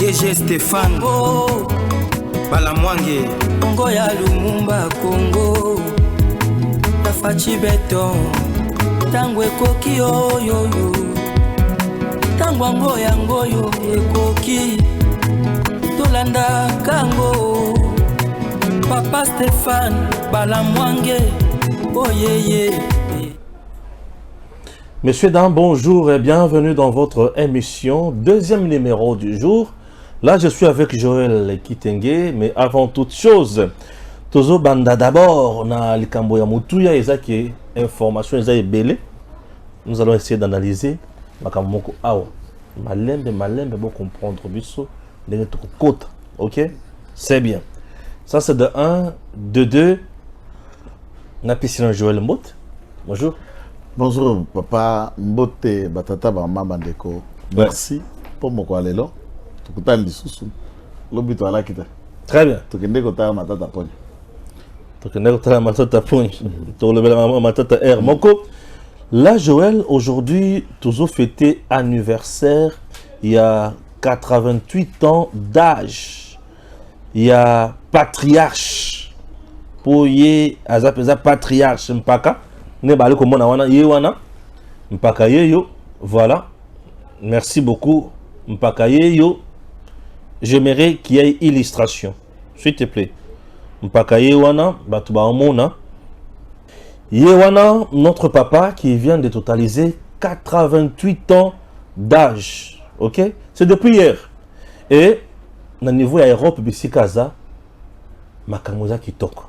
DG Stéphane Congo Balamwange Congo ya Lumumba Congo Tafachi Beton Tango ekoki oyoyo Tango ango yango yo ekoki Tolanda kango Papa Stéphane Balamwange Oh yeah. Messieurs, dames, bonjour et bienvenue dans votre émission, deuxième numéro du jour. Là, je suis avec Joël Kitenge, mais avant toute chose, Tozo Banda d'abord, on a Likambo ya Mutuya, et ça qui est information, et ça est belé. Nous allons essayer d'analyser. Makamoko awa, malembe, bon comprendre, biso, les côtes, ok? C'est bien. Ça c'est de 1, de 2. On a piscine Joël Mbot. Bonjour. Bonjour papa Mbote Batata Bama Bandeko. Merci pour mon coalelo. Tu peux t'en dissous. L'obito à la kita. Très bien. Tu connais que t'as matata pogne. Tu connais que t'as matata pogne. Tu levé la matata air. Moko. Là Joël, aujourd'hui, toujours fêté anniversaire. Il y a 88 ans d'âge. Il y a patriarche. Pour y azapeza patriarche mpaka. Ne bale comme on a wana yewana mpaka yeyo voilà merci beaucoup mpaka yeyo j'aimerais qu'il y ait illustration s'il te plaît mpaka yewana batu ba omona yewana notre papa qui vient de totaliser 88 ans d'âge ok c'est depuis hier et na niveau ya Europe bisikaza makangoza kitoko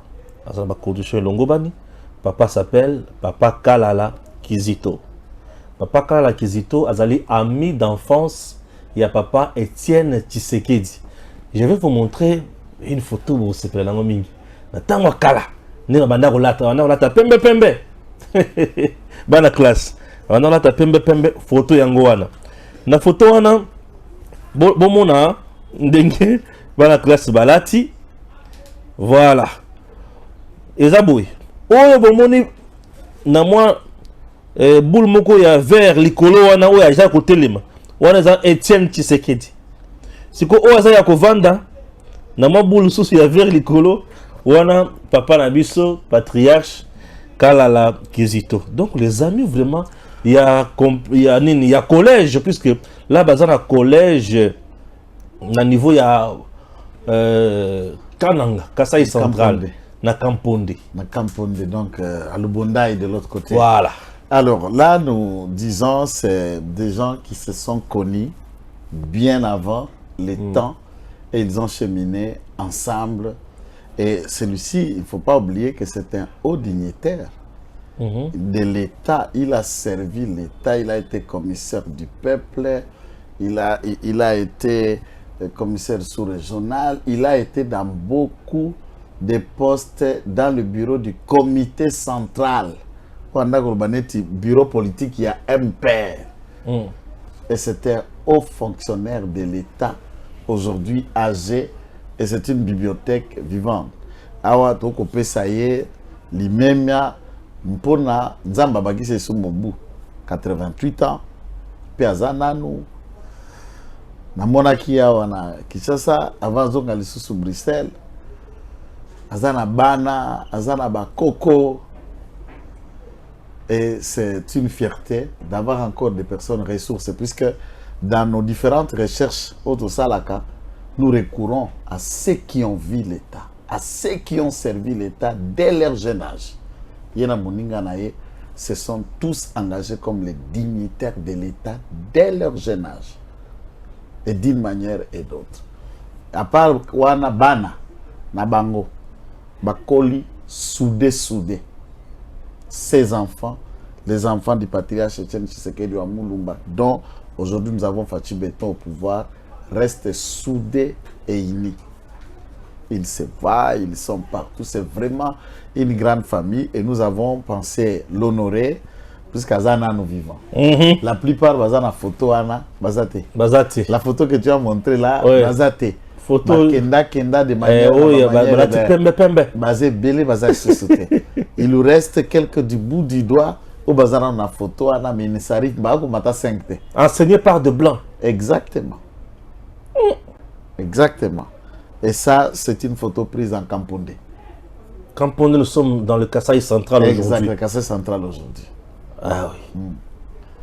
azana ba condition longobani. Papa s'appelle Papa Kalala Kizito. Papa Kalala Kizito azali ami d'enfance. Il y a Papa Étienne Tshisekedi. Je vais vous montrer une photo où c'est pour la mingi. Natangwa Kala. Nina banda rolata pembe. Bana classe. Banda rolata pembe photo yango wana. Na photo wana bomona ndenge bana classe balati. Voilà. Ezaboui. Oyo bomoni na mwa boule moko ya vert likolo wana oyo aja kotelema wana za Etienne Tshisekedi siko oyo aza ya kovanda na mwa boule susu ya vert likolo wana papa na biso patriarche Kalala Kizito. Donc les amis vraiment il y a collège puisque là baza na collège na niveau ya Kananga Kasai central. Na Kamponde, donc à Lubondaï de l'autre côté. Voilà. Alors là, nous disons, c'est des gens qui se sont connus bien avant les temps et ils ont cheminé ensemble. Et celui-ci, il ne faut pas oublier que c'est un haut dignitaire de l'État. Il a servi l'État, il a été commissaire du peuple, il a été commissaire sous-régional, il a été dans beaucoup des postes dans le bureau du comité central. Pendant que le bureau politique, il y a un père. Et c'était un haut fonctionnaire de l'État, aujourd'hui âgé, et c'est une bibliothèque vivante. Awa toko pesaye limemia mpona nzamba bagise sumombu 88 ans peazananu namona kia wana Kinshasa avant zonga lisusu Bruxelles. Azana Bana, Azana Bakoko. Et c'est une fierté d'avoir encore des personnes ressources, puisque dans nos différentes recherches, au Salaka, nous recourons à ceux qui ont vu l'État, à ceux qui ont servi l'État dès leur jeune âge. Yena Moninga Naye, se sont tous engagés comme les dignitaires de l'État dès leur jeune âge, et d'une manière et d'autre. À part Wana Bana, Nabango, Bakoli, soudé. Ces enfants, les enfants du patriarche Etienne Tshisekedi à Moulumba, dont aujourd'hui nous avons Fachi Beton au pouvoir, restent soudés et unis. Ils se voient, ils sont partout. C'est vraiment une grande famille et nous avons pensé l'honorer puisqu'Azana nous vivons. La plupart Bazana photo Anna Bazate. La photo que tu as montrée là, oui. Bazate. Photo Kenda de manière il nous reste quelques du bout du doigt au bazar na photo na minisari ba ko mata 5 enseigné par de blancs. Exactement. Exactement. Et ça, c'est une photo prise en Kampondé. Kampondé, nous sommes dans le Kasaï central aujourd'hui. Exact, le Kasaï central aujourd'hui. Ah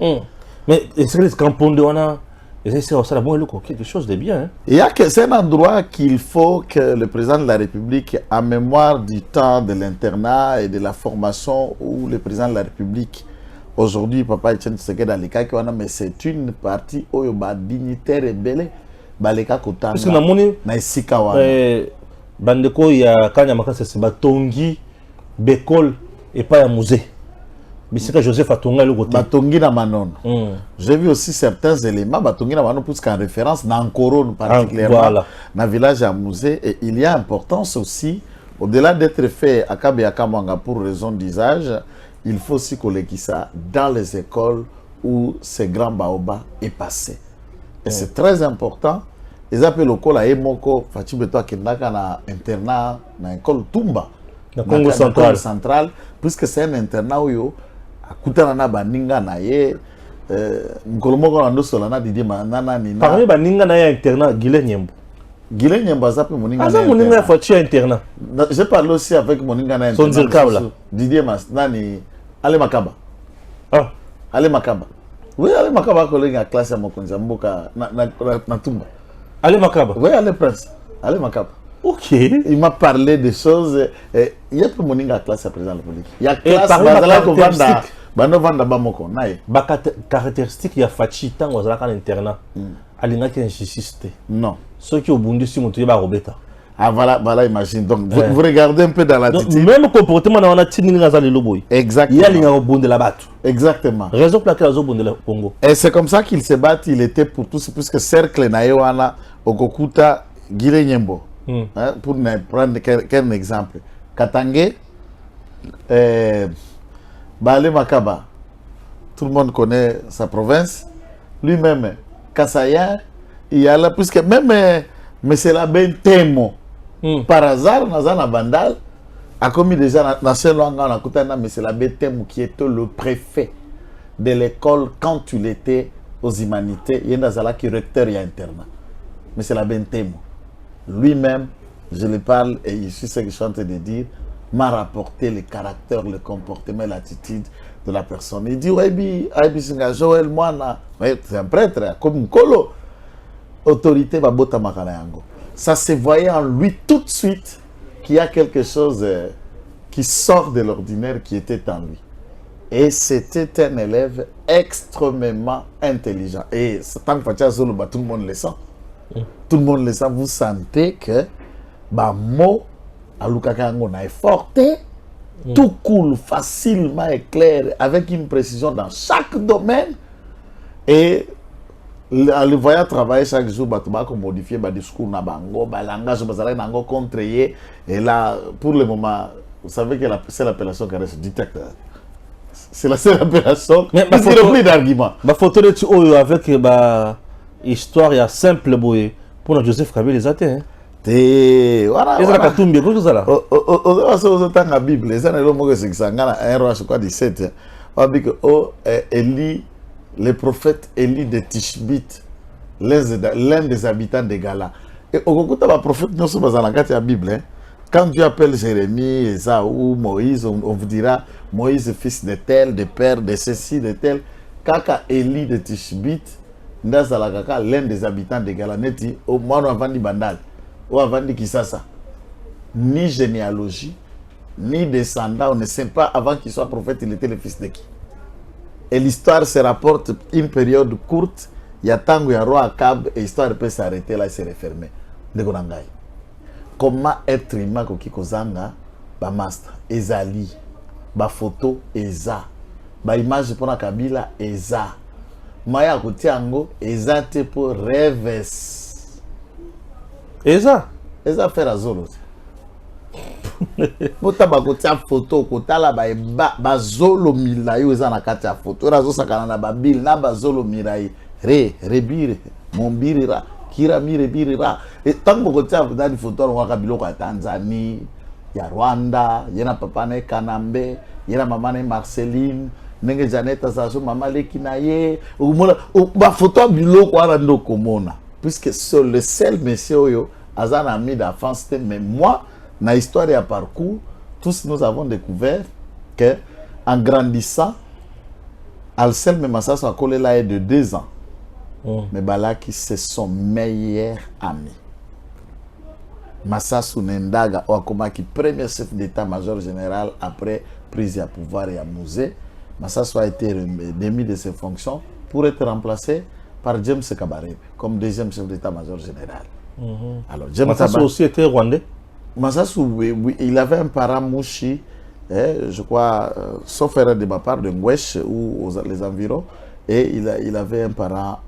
oui. Mais est-ce que les Kampondé, on a quelque chose de bien. Hein? Il y a que c'est un endroit qu'il faut que le président de la République, en mémoire du temps de l'internat et de la formation où le président de la République, aujourd'hui, Papa Etienne Tshisekedi Aleka, mais c'est une partie où il y a dignitaire et belle. Baleka Kotanga. Parce que na moni na esika wana. Bandeko ya kanya makasa c'est batongi bekol et pas ya musée. Bisika Joseph Atonga le côté. Batongi na Manon. J'ai vu aussi certains éléments Batongi na Manon plus qu'en référence dans Nkoro particulièrement voilà. Dans village à musée et il y a importance aussi au-delà d'être fait à Kabeyakamanga pour raison d'usage, il faut aussi collecter ça dans les écoles où ce grand baobab est passé. Et c'est très important. Ils appellent l'école à Emoko, Fachibeto Kendaka na internat, na école Tumba, na Congo central, puisque c'est un internat où yo akutana na baninga na ye, Nkolomoko na ndosola na Didier Manana ni na. Parmi baninga na ye internat Guilé Nyembo. Guilé Nyembo zape moninga na. Asa moninga Fachi internat. J'ai parlé aussi avec moninga na internat. Didier Manana Ale Makaba. Ah, Ale Makaba. Oui, Ale Makaba collègue à classe à Mokonza Mboka na Tumba. Ale Makaba. Oui, Ale Prince. Ale Makaba. Ok. Il m'a parlé des choses. Il y a tout le monde à classe à présent la politique. Il y a classe caractéristique. Bano vanda bamoko nae. Ba caractéristique ya Fachi tant aux à l'internat. Alinga qui insiste. Non. Ceux qui au bundu si montré ba robeta. Ah voilà, imagine. Donc vous regardez un peu dans l'attitude. Même comportement on a tini ngaza le loboy. Exactement. Il y a linga au bundu la batu. Exactement. Raison pour laquelle au bundu la Congo. Et c'est comme ça qu'il se bat, il était pour tous puisque cercle na yoana Okokuta Guilé Nyembo. Hein, pour ne prendre qu'un exemple. Katangé Bale Makaba. Tout le monde connaît sa province. Lui-même Kassaya, il y a là puisque même mais c'est la ben Temo. Par hasard, Nazana Bandal a commis déjà dans ce langue en Akutana, mais c'est la Temo qui était le préfet de l'école quand tu l'étais aux humanités. Il y a Nazala qui est recteur et internat. Mais c'est la Temo. Lui-même, je le parle et il suit ce que je suis en train de dire, m'a rapporté le caractère, le comportement, l'attitude de la personne. Il dit, ouais, Joël Moana, c'est un prêtre, comme Nkolo. Autorité Babota Makanayango. Ça se voyait en lui tout de suite qu'il y a quelque chose qui sort de l'ordinaire qui était en lui. Et c'était un élève extrêmement intelligent. Et tant que tout le monde le sent. Tout le monde le sent. Vous sentez que mot Alukakayango est fort, tout coule facilement et clair, avec une précision dans chaque domaine. Et le voyant travailler chaque jour, on modifie le discours, le langage, le contre. Et là, pour le moment, vous savez que c'est l'appellation qui reste dictateur. C'est la seule appellation. Mais il n'y a plus d'argument. Ma photo de tu avec l'histoire, il y a simple boy pour Joseph Kabila les atteint. Voilà. Et ça a tombé, qu'est-ce que ça là? La Bible, les années où c'est que ça a un roi, je crois, 17. On dit que Élie, le prophète Élie de Tishbit, l'un des habitants de Gala. Et au Gokuta, le prophète, nous sommes dans la Bible. Quand Dieu appelle Jérémie, Esaü, Moïse, on vous dira Moïse, fils de tel, de père, de ceci, de tel. Kaka Élie de Tishbit, l'un des habitants de Gala, neti, au moins avant di Bandal, ou avant di Kisasa. Ni généalogie, ni descendant, on ne sait pas avant qu'il soit prophète, il était le fils de qui. Et l'histoire se rapporte une période courte. Il y a tant qu'il y a roi Akab et l'histoire peut s'arrêter là et se refermer. Comment être humain qui kozanga ba master ezali ba photo eza ba image pour Kabila eza maya kotiango eza te pour rêves eza faire azolo Bota bakotia photo kotala ba zolo milayo eza na kati ya photo razo sakana na babil na ba zolo mirai rebire mombirira kira mirebirira et tant bakotia dans photo ngaka biloko ya Tanzanie ya Rwanda yena papa ne Kanambe yena mama ne Marceline ndenge Janeta saso mama leki na ye ba photo biloko ara ndoko mona puisque c'est le seul monsieur Azan ami d'enfance. Mais moi, dans l'histoire et à parcours, tous nous avons découvert que en grandissant, Alcel mais Massassou a collé là de 2 ans. Mais Balaki, c'est son meilleur ami. Massassou Nendaga, qui premier chef d'état-major général après prise de pouvoir et à musée. Massassou a été démis de ses fonctions pour être remplacé par James Kabarebe comme deuxième chef d'état-major général. Alors, James Massassou aussi était rwandais. Massassou, oui, il avait un parent Mouchi, je crois, sauf erreur de ma part, de Ngwesh ou les environs, et il avait un parent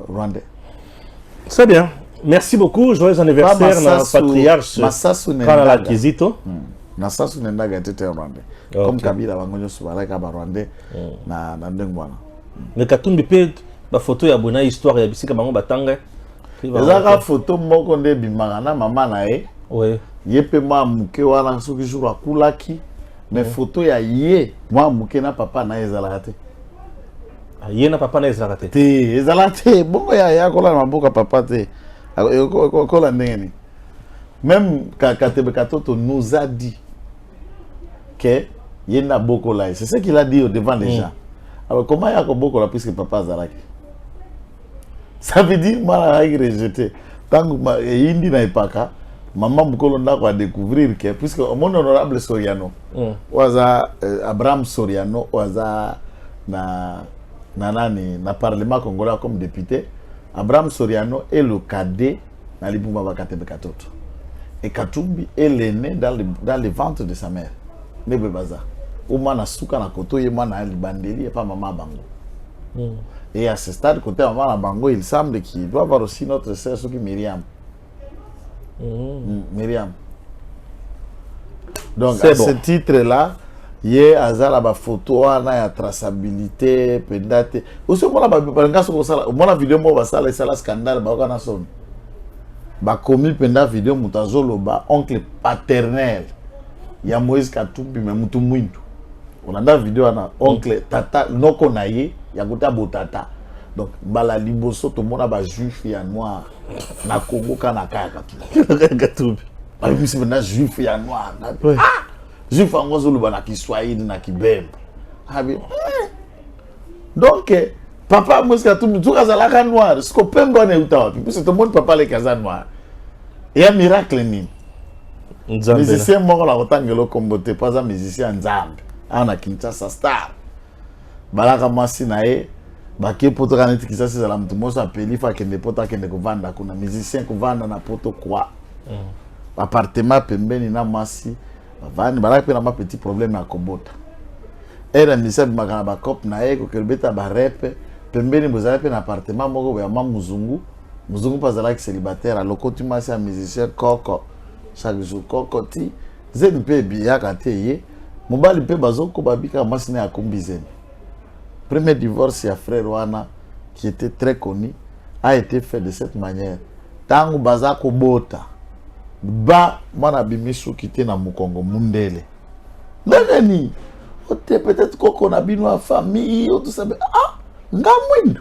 rwandais. Très bien. Merci beaucoup. Joyeux anniversaire, notre patriarche. Massassou Nendaga. Massassou Nendaga était un rwandais. Comme Kabila, Wangonyo Soubarek, un rwandais, na Ndengwana. Le Katumbi peut la photo ya bona histoire ya bisika bango batanga. Ezaka photo moko nde bimangana mama na ye. Oui. Yepe mwa muke wana soki jour akulaki. Mais photo ya ye mwa muke na papa na ezalaka te. Ye na papa na ezalaka te. Te ezalaka te. Bongo ya kola na maboka papa te. Kola ndenge. Même Katebe Katoto nous a dit que il n'a beaucoup là. C'est ce qu'il a dit devant les gens. Alors comment il y a beaucoup là puisque papa Zalaki? Ça veut dire moi il a rejeté. Tant que il dit n'a pas qu'à maman Mkolonda va découvrir que puisque mon honorable Soriano, oza Abraham Soriano, oza na parlement congolais comme député. Abraham Soriano est le cadet dans l'Ibumba Katebe Katoto. Et Katumbi est l'aîné dans les ventres de sa mère. Nebe Baza. Ouma na souka na koto yema na libandeli et pas maman Bango. Et à ce stade, côté maman na Bango, il semble qu'il doit avoir aussi notre sœur qui Myriam. Myriam. Donc à ce titre-là, il y a la photo, il y a traçabilité, pendate. Aussi, la vidéo, c'est un scandale. Ba commis penda vidéo mutazolo ba oncle paternel ya Moïse Katumbi mais mutu mwintu on a vidéo na oncle tata noko na ye ya kuta botata donc bala liboso to mona ba juif ya noir na Congo kana kaka Katumbi ba bisi penda juif ya noir na juif angozolo ba na Kiswahili na Kibembe abi donc papa Moïse Katumbi tout kazalaka noir ce qu'on peut ngone utawa puis tout le monde papa les kaza noir et un miracle ni musicien moko la otangelo kombote pas un musicien nzambe ana Kinshasa star balaka masi na ye bake poto kana tikisa la mtu moso apeli fa kende poto kende kovanda kuna musicien kovanda na poto kwa appartement pembeni na masi bavani balaka pe na ma petit problème ya kobota era musicien makana ba cop na ye ko kelbeta ba rep pembeni bozala pe na appartement moko ya muzungu pazalaki célibataire à l'okotima c'est un musicien koko chaque jour koko ti ZP biyaka te ye mobali pe bazoko babika masine ya kombizeni. Premier divorce ya frère wana qui était très connu a été fait de cette manière. Tangu bazako bota ba mwana bimisu kite na mukongo mundele nani ote peut-être koko na bino famille ou tout ça nga mwindo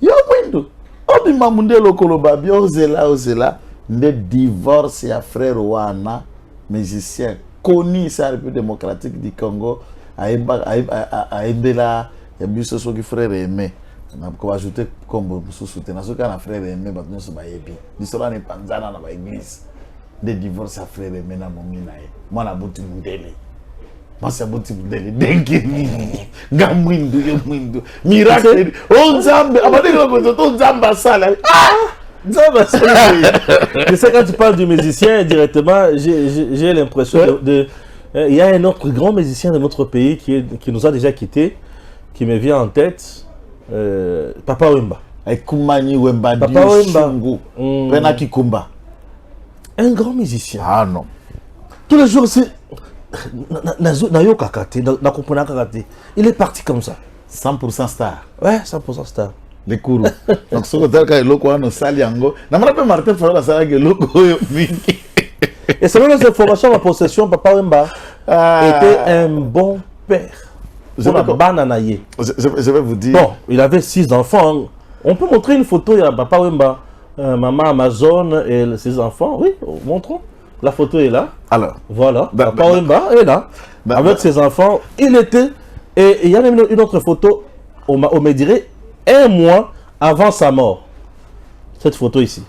yo mwindo obima mundelo koloba bio ozela nde divorce ya frère wana musicien connu sa République démocratique du Congo aembela ya biso soki frère Aimé na ko ajouter kombo mususu te na soki na frère Aimé ba nyonso ba yebi bisola ne panzana na ba église nde divorce ya frère Aimé na momina ye mwana buti mundele Masa buti mundele dengi nga mwindu yo mwindu miracle onzambe abadeko ko onzamba sala Je sais quand tu parles du musicien directement, j'ai l'impression il y a un autre grand musicien de notre pays qui nous a déjà quittés, qui me vient en tête, Papa Wemba. Kumani Wemba Papa Wemba. Pena Kikumba. Un grand musicien. Ah non. Tous les jours, c'est il est parti comme ça. 100% star. Ouais, 100% star. Les courroux. Donc, ce que tu as dit, c'est Saliango. Je me rappelle Martin Fara, c'est que et selon les informations, ma possession, Papa Wemba était un bon père. Je vais vous dire. Bon, il avait 6 enfants. On peut montrer une photo, il y a Papa Wemba, maman Amazon et ses enfants. Oui, montrons. La photo est là. Alors, Voilà, Papa Wemba est là, avec ses enfants. Il était, et il y a même une autre photo, on me dirait, 1 mois avant sa mort. Cette photo ici.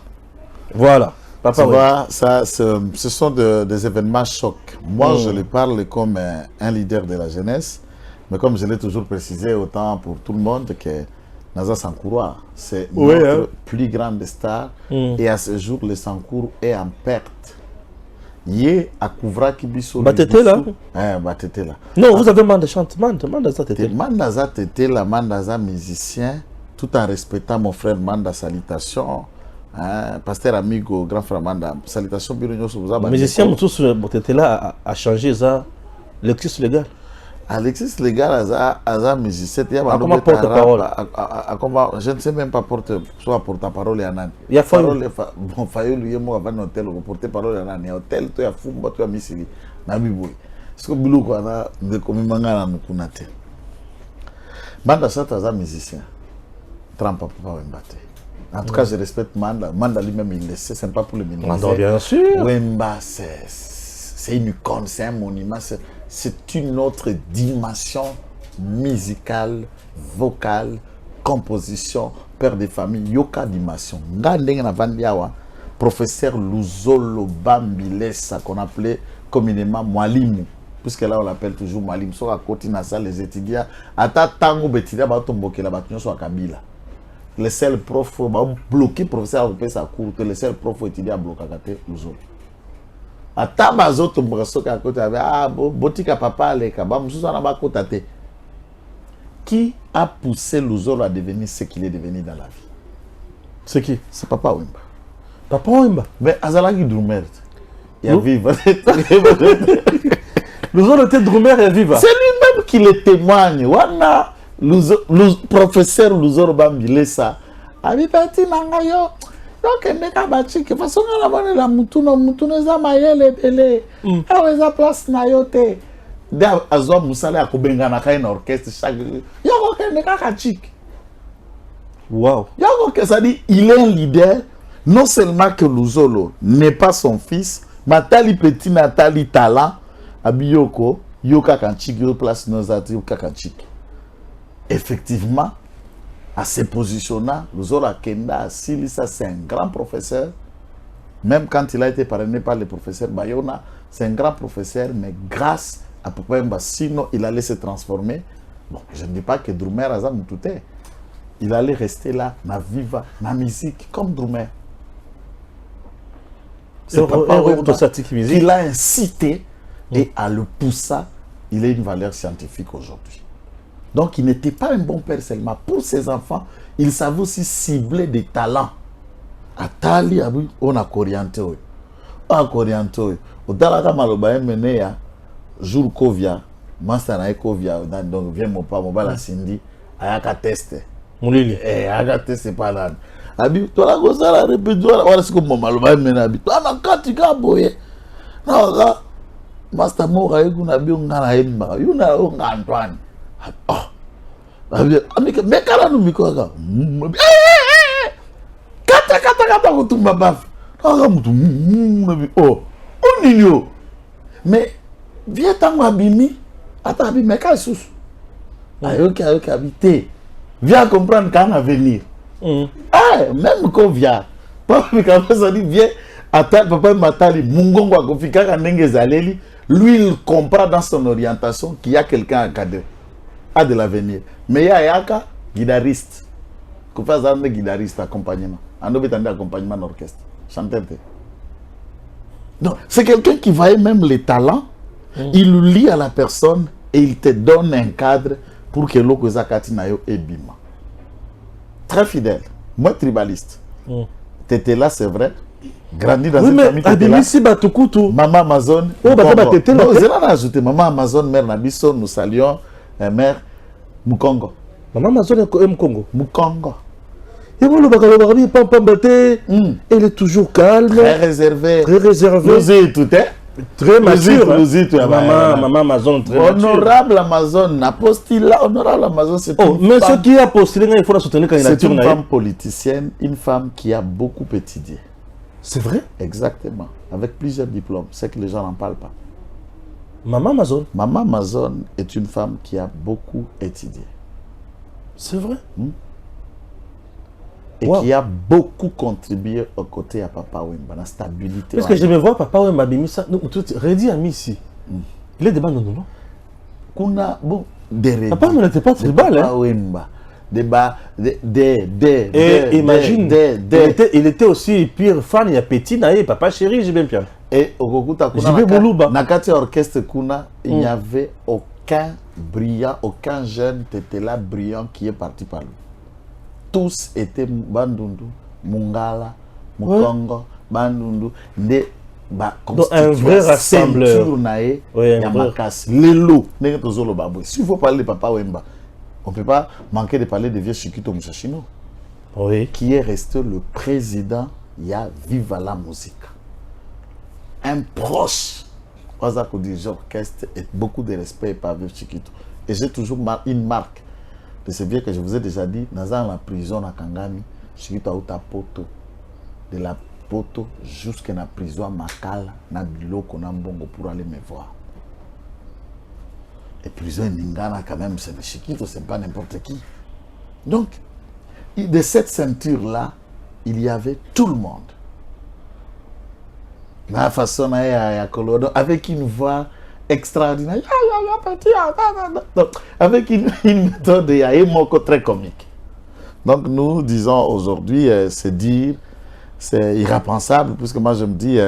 Voilà. Papa tu Wemba. vois, ça, ce sont des événements chocs. Moi, je le parle comme un leader de la jeunesse, mais comme je l'ai toujours précisé, autant pour tout le monde, que Naza Sankourou, c'est notre plus grande star. Et à ce jour, le Sankourou est en perte. Yé à Kouvra Kibiso. Batete là. Batete là. Non, vous avez Manda chante. Mandaza Tete. Mandaza Tete là, Mandaza musicien, tout en respectant mon frère Manda, salutation. Pasteur Amigo, grand frère Manda, salutation. Musicien, Tete là a changé ça. L'exercice légal. Alexis Légal, Aza musicien, il y a comment porte-parole? Je ne sais même pas porte-parole. Il y a Fayou. Bon, Fayou, lui, moi, avant l'hôtel, porte-parole, il y a hôtel, il y a Fumba, il y a Missili, Nabiboui. Est-ce que Bilou, on a de Komimanga, Nukunate. Manda Sata, Aza musicien. Trempe Papa Wembate. En tout cas, je respecte Manda. Manda lui-même, il le sait, ce n'est pas pour le minimiser. Manda, bien sûr. Wemba, c'est une icône, c'est un monument, c'est une autre dimension musicale, vocale, composition, père de famille, yoka dimension. Professeur Luzolo Bambilesa, qu'on appelait communément Mwalimu, puisque là on l'appelle toujours Mwalimu. Sur à côté de ça, les étudiants, à ta tango betidia batomboke la batinyo sur Kabila. Les seuls profs bloqué professeur a repris sa cour, que les seuls profs étudiants a bloqué Luzolo. Ata bazoto mbrasoka à côté avec botika papa leka ba mususa na ba kotate. Qui a poussé Luzolo à devenir ce qu'il est devenu dans la vie? C'est qui? C'est Papa Wemba. Papa Wemba. Mais Azalaki Drumer. Il y a vivre. Luzolo était Drumer et viva. C'est lui-même qui le témoigne. Wana professeur Luzolo Bambilesa. Abi parti nangayo. Donc, il n'y a pas de toute façon, on a mutuno za mayele bele. Aweza place na yote. Da azwa musale akubenga na kai na orchestre chaque. Yoko kende kaka chic. Wow. Yoko que ça dit, il est un leader. Non seulement que Luzolo n'est pas son fils, mais tali petit natali talent. Abiyoko, yoka kanchik yo place nos ati yoka kanchik. Effectivement. À se positionner, Luzolo Kenda Asili, ça c'est un grand professeur. Même quand il a été parrainé par le professeur Bayona, c'est un grand professeur, mais grâce à Papa Wemba, sinon il allait se transformer. Bon, je ne dis pas que Drumer a Zamutouté. Il allait rester là, na viva, na musique, comme Drumer. C'est Papa Wemba qui l'a incité et à le pousser. Il a une valeur scientifique aujourd'hui. Donc, il n'était pas un bon père seulement. Pour ses enfants, il savait aussi cibler des talents. Atali, on a orienté. On a orienté. Au Dalaka Maloba mené jour Kovia, Master na Kovia, donc vient mon papa, mon bala Cindy, ayaka tester. Moulili. Ayaka tester pas là. Abi, toi la goza la répétition, voilà ce que mon Maloba mené abi. Toi na katika boye. Non, là, Master Mora yuna bi ngana yimba, yuna ngantwani. Oh, mais quand nous mikoga, kata kutumba baf. Oh, on nino. Mais viens tango abimi, atabi meka sous. Ayoki habité. Viens comprendre quand à venir. Même quand vient. Papa ça dit viens attends papa matali mungongo akofika kanenge zaleli. Lui il comprend dans son orientation qu'il y a quelqu'un à cadrer. A de l'avenir. Mais il y a Yaka, guitariste. Qu'on fasse un guitariste accompagnement. Un accompagnement d'orchestre. Chanteur. Donc, c'est quelqu'un qui voit même les talents. Il le lie à la personne et il te donne un cadre pour que l'eau Zakati Nayo et Bima. Très fidèle. Moi, tribaliste. Tu étais là, c'est vrai. Grandi dans une famille. Abimisi Batukutu. Maman Amazon. Oh, non, je l'ai ajouté. Maman Amazon, mère Nabiso, nous saluons. Mère Mukongo. Maman Amazon est Mukongo. Mukongo. Elle est toujours calme. Très réservée. Très réservée. Vous êtes tout, hein? Très mature. Maman Amazon, très mature. Honorable Amazon, honorable Amazon, c'est mais ce qui a postulé, il faut la soutenir quand il a c'est une femme politicienne, une femme qui a beaucoup étudié. C'est vrai? Exactement. Avec plusieurs diplômes. C'est que les gens n'en parlent pas. Maman Amazon. Maman Amazon est une femme qui a beaucoup étudié. C'est vrai? Et qui a beaucoup contribué aux côtés à Papa Wemba, la stabilité. Parce que je me vois Papa Wemba, Reddy a mis ici. Il est débat non, non? Kuna, bon, des Reddy. Papa Wemba n'était pas tribal, Papa Wemba. Imagine, il était aussi pire fan, il y a petit, et Papa Chéri, j'ai bien bien. Et au Kokuta Kuna, Nakati Orchestre Kuna, il n'y avait aucun brillant, aucun jeune tétela brillant qui est parti par lui. Tous étaient Bandundu, Mungala, Mukongo, Bandundu, donc un vrai rassembleur. S'il faut parler de Papa Wemba, on ne peut pas manquer de parler de vieux Shikito Musashino, qui est resté le président, il y a Viva la musique. Un proche, Wazako dirige orchestre et beaucoup de respect par vieux Shikito. Et j'ai toujours une marque. C'est bien que je vous ai déjà dit, dans la prison à Kangami, Shikito a eu ta poto. De la poto jusqu'à la prison à Makala, na biloko na mbongo pour aller me voir. Et prison Ningana quand même, c'est le Shikito, c'est pas n'importe qui. Donc, de cette ceinture-là, il y avait tout le monde. La façon avec une voix extraordinaire, avec une méthode très comique. Donc nous disons aujourd'hui, c'est dire, c'est irrépensable, puisque moi je me dis,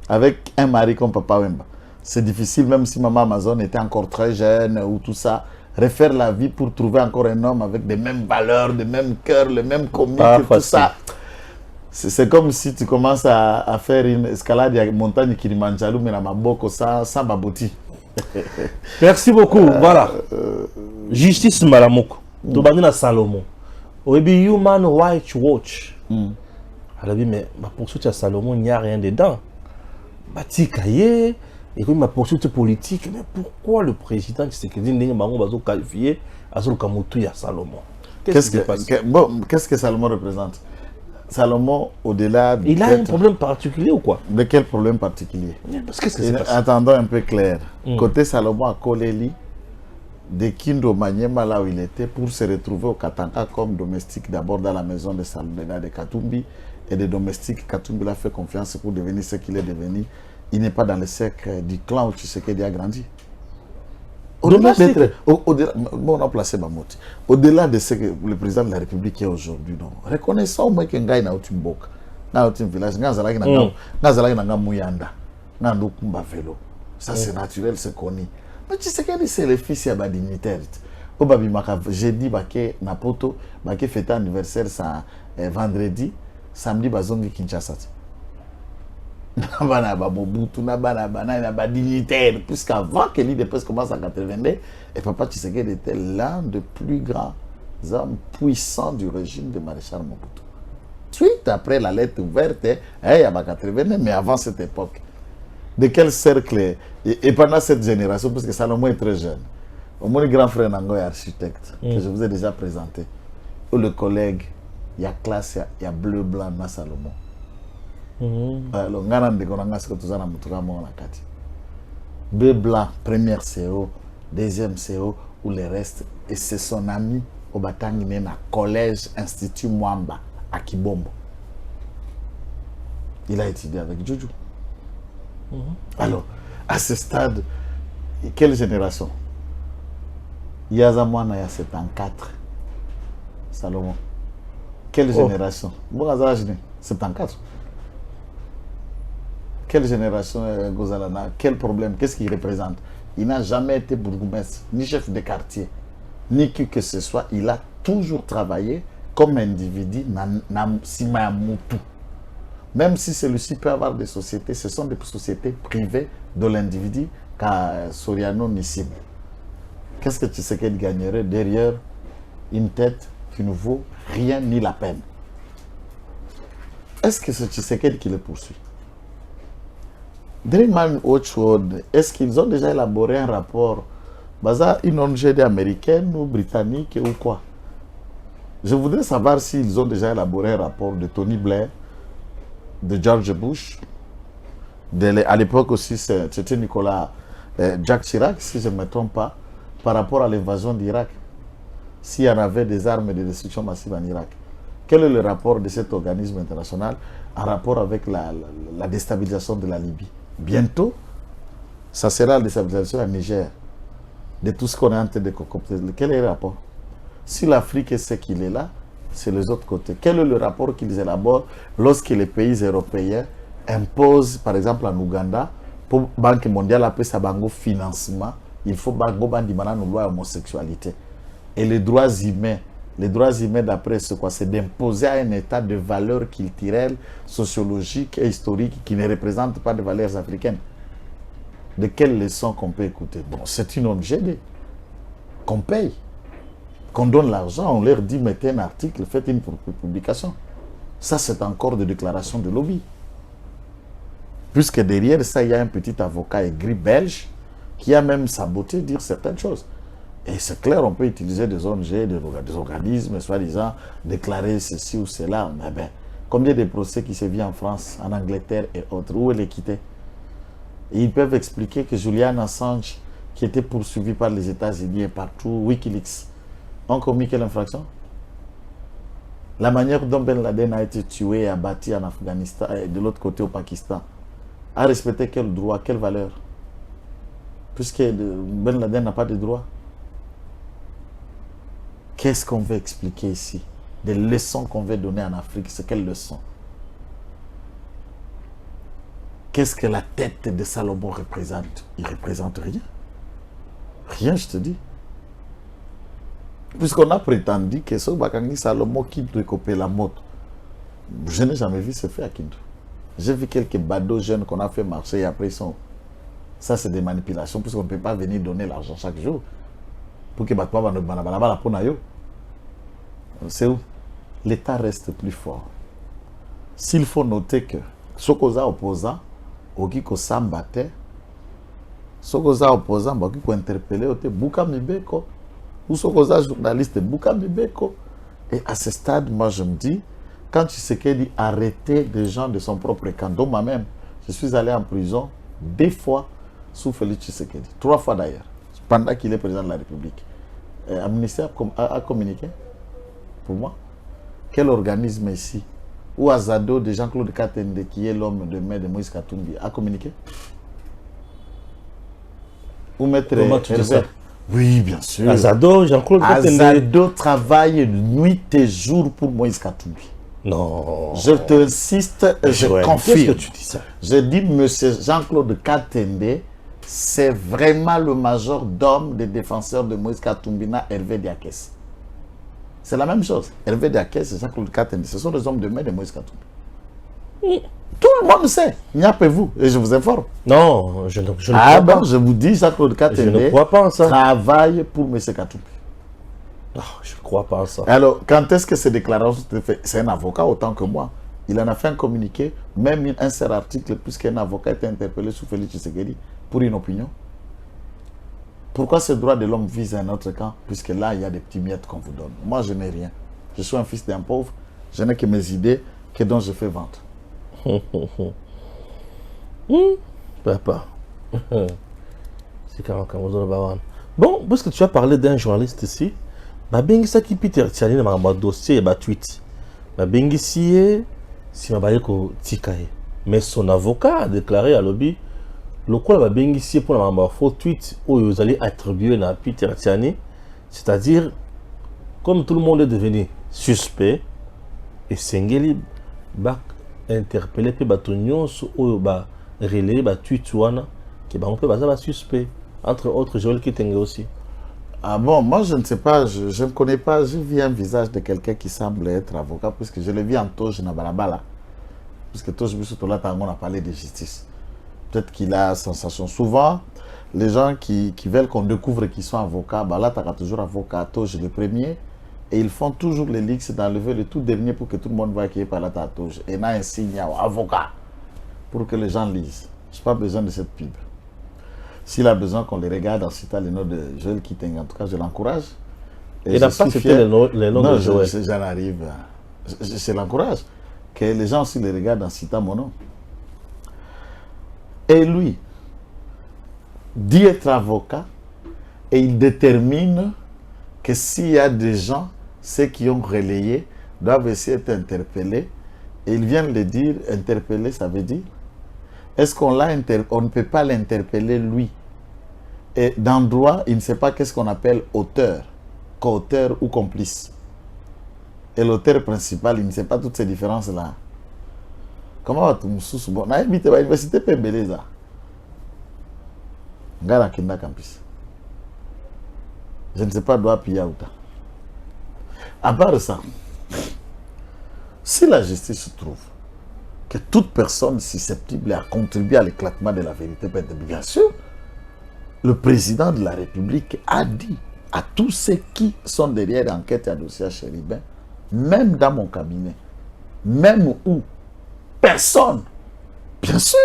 avec un mari comme Papa Wemba, c'est difficile, même si Maman Amazon était encore très jeune ou tout ça, refaire la vie pour trouver encore un homme avec les mêmes valeurs, les mêmes cœurs, les mêmes comiques, tout ça. C'est comme si tu commences à faire une escalade à la montagne Kilimanjaro, mais à Maboko, sans baboti. Merci beaucoup. Voilà. Justice Malamoko. Tu vas dire Salomon. Obi Human Rights Watch. Elle a dit, mais ma poursuite à Salomon, il n'y a rien dedans. Bati Kaye, et puis ma poursuite politique. Mais pourquoi le président Tshisekedi n'est pas qualifié à Zolukamutu à Salomon? Qu'est-ce que Salomon représente? Salomon, au-delà... Il a un problème particulier ou quoi? De quel problème particulier? Parce que c'est attendons un peu clair. Côté Salomon à Koleli, de Kindo Manyema, là où il était, pour se retrouver au Katanga comme domestique, d'abord dans la maison de Salomon de Katumbi, et de domestique, Katumbi l'a fait confiance pour devenir ce qu'il est devenu. Il n'est pas dans le cercle du clan où Tshisekedi a grandi. Au-delà de ce que le président de la République est aujourd'hui, reconnaissons au moins que Ngai na Otimboka, na Otim village, Ngazalaki na Muyanda, na Ndokumba vélo. Ça c'est naturel, c'est connu. Mais Tshisekedi c'est le fils de la dignitaire. J'ai dit que Napoto, que fête anniversaire ça vendredi, samedi bazongi Kinshasa. Puisqu'avant que l'IDPS commence en 82, et Papa Tshisekedi était l'un des plus grands hommes puissants du régime de Maréchal Mobutu. Suite après la lettre ouverte, il y a 82, mais avant cette époque. De quel cercle et pendant cette génération, parce que Salomon est très jeune, mon grand frère Nango est architecte, que je vous ai déjà présenté. Ou le collègue, il y a classe, il y a bleu, blanc, na Salomon. Bleu blanc, première CO, deuxième CO, ou le reste, et c'est son ami au Batangi na collège Institut Mwamba à Kibombo. Il a étudié avec Juju. Alors, à ce stade, quelle génération? Yazamwana, il y a 74. Salomon. Quelle génération? Bon, 74. Quelle génération Gozalana? Quel problème? Qu'est-ce qu'il représente? Il n'a jamais été bourgmestre, ni chef de quartier, ni qui que ce soit. Il a toujours travaillé comme individu, même si celui-ci peut avoir des sociétés, ce sont des sociétés privées de l'individu, car Soriano Nissim. Qu'est-ce que Tshisekedi gagnerait derrière une tête qui ne vaut rien ni la peine? Est-ce que c'est Tshisekedi qui le poursuit? Dreamman Watchword, est-ce qu'ils ont déjà élaboré un rapport? Baza, une ONG américaine ou britannique ou quoi? Je voudrais savoir s'ils ont déjà élaboré un rapport de Tony Blair, de George Bush. À l'époque aussi, c'était Nicolas Jacques Chirac, si je ne me trompe pas, par rapport à l'invasion d'Irak. S'il y en avait des armes de destruction massive en Irak. Quel est le rapport de cet organisme international en rapport avec la déstabilisation de la Libye? Bientôt, ça sera la déstabilisation en Niger. De tout ce qu'on est en train de concocter. Quel est le rapport? Si l'Afrique est ce qu'il est là, c'est les autres côtés. Quel est le rapport qu'ils élaborent lorsque les pays européens imposent, par exemple en Ouganda, pour la Banque mondiale après sa bango financement, il faut bango bandimana nous loi homosexualité. Et les droits humains d'après c'est quoi? C'est d'imposer à un état de valeurs culturelles, sociologiques et historiques qui ne représentent pas de valeurs africaines. De quelles leçons qu'on peut écouter? Bon, c'est une ONG qu'on paye, qu'on donne l'argent, on leur dit mettez un article, faites une publication. Ça, c'est encore des déclarations de lobby. Puisque derrière ça, il y a un petit avocat aigri belge qui a même saboté dire certaines choses. Et c'est clair, on peut utiliser des ONG, des organismes, soi-disant, déclarer ceci ou cela. Mais ben, combien de procès qui se vit en France, en Angleterre et autres, où est l'équité? Et ils peuvent expliquer que Julian Assange, qui était poursuivi par les États-Unis et partout, Wikileaks, ont commis quelle infraction? La manière dont Ben Laden a été tué et abattu en Afghanistan et de l'autre côté au Pakistan, a respecté quel droit, quelle valeur? Puisque Ben Laden n'a pas de droit. Qu'est-ce qu'on veut expliquer ici? Des leçons qu'on veut donner en Afrique, c'est quelles leçons? Qu'est-ce que la tête de Salomon représente? Il ne représente rien. Rien, je te dis. Puisqu'on a prétendu que ce Bakangi Salomon qui doit couper la moto. Je n'ai jamais vu ce fait à Kindu. J'ai vu quelques badauds jeunes qu'on a fait marcher et après ils sont... Ça, c'est des manipulations, puisqu'on ne peut pas venir donner l'argent chaque jour. Pour que c'est où? L'État reste plus fort. S'il faut noter que ce qu'on a opposant, au qui ko sambate, ce qu'on a opposant, au qui ko interpellé, au te Bouka Mibeko, ou ce qu'on a journaliste, Bouka Mibeko. Et à ce stade, moi je me dis, quand tu sais qu'il dit arrêter des gens de son propre camp, donc moi-même, je suis allé en prison 2 fois sous Félix Tshisekedi, 3 fois d'ailleurs, pendant qu'il est président de la République. Amnesty a communiqué pour moi. Quel organisme ici? Ou Azado de Jean-Claude Katende, qui est l'homme de main de Moïse Katumbi, a communiqué? Ou Maître Hervé? Oui, bien sûr. Azado, Jean-Claude Katende. Azado travaille nuit et jour pour Moïse Katumbi. Non. Je t'insiste et je confirme. Qu'est-ce que tu dis ça? Je dis, monsieur Jean-Claude Katende, c'est vraiment le majordome des défenseurs de Moïse Katumbina, Hervé Diakès. C'est la même chose. Hervé Diakès et Jean-Claude Katende, ce sont les hommes de main de Moïse Katumbi. Tout le monde sait. N'y-a-vous. Et je vous informe. Non, je ne crois pas. Je vous dis, Jean-Claude Katende Je ne crois pas en ça. travaille pour M. Katumbi. Non, je ne crois pas en ça. Alors, quand est-ce que ces déclarations se font? C'est un avocat autant que moi. Il en a fait un communiqué, même un seul article, puisqu'un avocat était interpellé sous Félix Tshisekedi pour une opinion. Pourquoi ce droit de l'homme vise un autre camp? Puisque là, il y a des petits miettes qu'on vous donne. Moi, je n'ai rien. Je suis un fils d'un pauvre. Je n'ai que mes idées dont je fais vente. Papa. C'est quand même. Bon, parce que tu as parlé d'un journaliste ici, Babengi Saki Peter Tiani dans ma dossier et tweet. Babengi si ma ko tikaye. Mais son avocat a déclaré à lobby le quoi Babengi si pour la faux tweet où vous allez attribuer à Peter Tiani, c'est-à-dire comme tout le monde est devenu suspect et Sengeli bak interpellé pe batonyon sur ou ba relais ba tweet wana qui ba on peut baza suspect entre autres Joël Kitenge aussi. Ah bon, moi je ne sais pas, je ne connais pas, je vis un visage de quelqu'un qui semble être avocat, puisque je l'ai vu en Toge Nabalabala. Puisque Toge Bissotola Tangon a parlé de justice. Peut-être qu'il a sensation. Souvent, les gens qui veulent qu'on découvre qu'ils sont avocats, bah là, tu as toujours avocat, Toge le premier, et ils font toujours les leaks d'enlever le tout dernier pour que tout le monde voit qu'il est par là, Toge. Et là, un signe avocat, pour que les gens lisent. Je n'ai pas besoin de cette pub. S'il a besoin qu'on les regarde en citant les noms de Joël Kitenge, en tout cas, je l'encourage. Il n'a pas cité les noms de Joël. J'en arrive. Je l'encourage. Que les gens aussi les regardent en citant mon nom. Et lui dit être avocat et il détermine que s'il y a des gens, ceux qui ont relayé, doivent essayer d'être interpellés. Et il vient de dire, interpeller, ça veut dire, est-ce qu'on ne peut pas l'interpeller lui? Et dans le droit, il ne sait pas qu'est-ce qu'on appelle auteur, co-auteur ou complice. Et l'auteur principal, il ne sait pas toutes ces différences-là. Comment va-t-il me bon, na invité à l'université Pembeleza. Ngara Kinda Campus. Je ne sais pas d'où appuyer ou pas. À part ça, si la justice trouve que toute personne susceptible a contribué à l'éclatement de la vérité, bien sûr, le président de la République a dit à tous ceux qui sont derrière l'enquête et à dossier Chéribin, même dans mon cabinet, même où personne, bien sûr,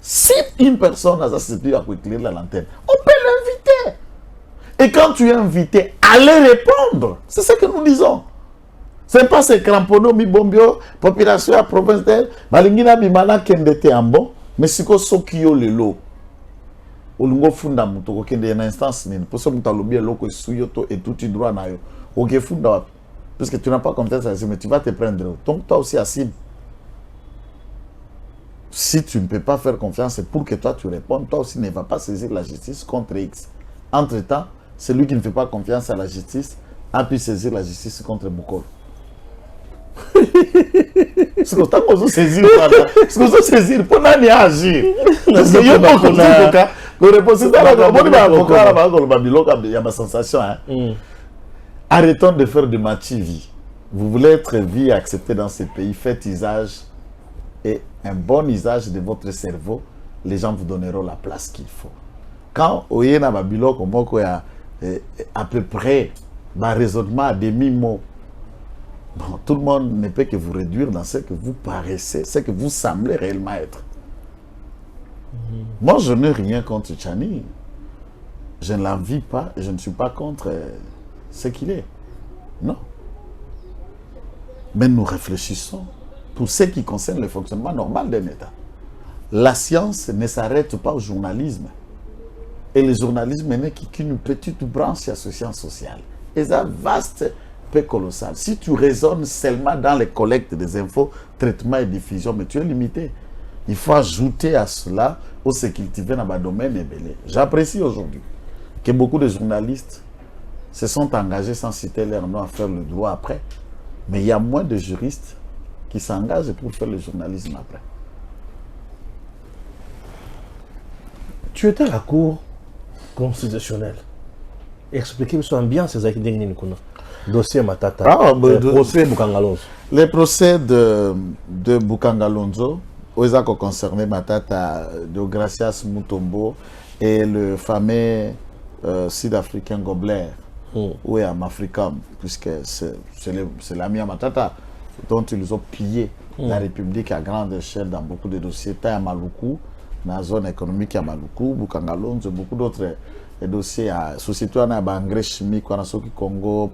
si une personne a susceptible à éclairer la lanterne, on peut l'inviter. Et quand tu es invité, allez répondre. C'est ce que nous disons. Ce n'est pas ces cramponneaux, mi bombio, population à province d'elle, malingina bimana kendete ambo, mais c'est que ce qui est le lot. Olungo funda muto kende une instance nini. Pour ça muta lobby loko suyoto et tout droit na yo. Ok funda parce que tu n'as pas confiance à ça, mais tu vas te prendre. Donc toi aussi assume. Si tu ne peux pas faire confiance, c'est pour que toi tu répondes. Toi aussi ne vas pas saisir la justice contre X. Entre-temps, celui qui ne fait pas confiance à la justice a pu saisir la justice contre Bukolo. C'est comme ça qu'on se saisit. C'est comme ça qu'on se saisit. Pour n'en agir. Parce que yo pas comme ça. Le repositoire, il y a ma sensation. Arrêtons de faire de machi-vie. Vous voulez être vie et accepté dans ce pays, faites usage et un bon usage de votre cerveau. Les gens vous donneront la place qu'il faut. Quand on est dans Babylone, il y a à peu près un raisonnement à demi-mot. Bon, tout le monde ne peut que vous réduire dans ce que vous paraissez, ce que vous semblez réellement être. Moi, je n'ai rien contre Tchani. Je ne l'envie pas et je ne suis pas contre ce qu'il est. Non. Mais nous réfléchissons pour ce qui concerne le fonctionnement normal d'un État. La science ne s'arrête pas au journalisme. Et le journalisme n'est qu'une petite branche de la science sociale. Et c'est vaste, peu colossal. Si tu raisonnes seulement dans les collectes des infos, traitement et diffusion, mais tu es limité. Il faut ajouter à cela où se cultiver dans le domaine et belé. J'apprécie aujourd'hui que beaucoup de journalistes se sont engagés sans citer leur nom à faire le droit après. Mais il y a moins de juristes qui s'engagent pour faire le journalisme après. Tu étais à la Cour constitutionnelle. Expliquez-moi bien ces actes dossier Matata. Procès Bukangalonzo. Les procès de Bukangalonzo, où ils ont concerné Matata, de Gracias Mutombo et le fameux sud-africain Gobler, ou est à Africam, puisque c'est l'ami à Matata dont ils ont pillé la République à grande échelle dans beaucoup de dossiers, tant à Maluku, dans la zone économique à Maluku, Bukangalonzo, beaucoup d'autres dossiers à société à engrais chimique, à Congo,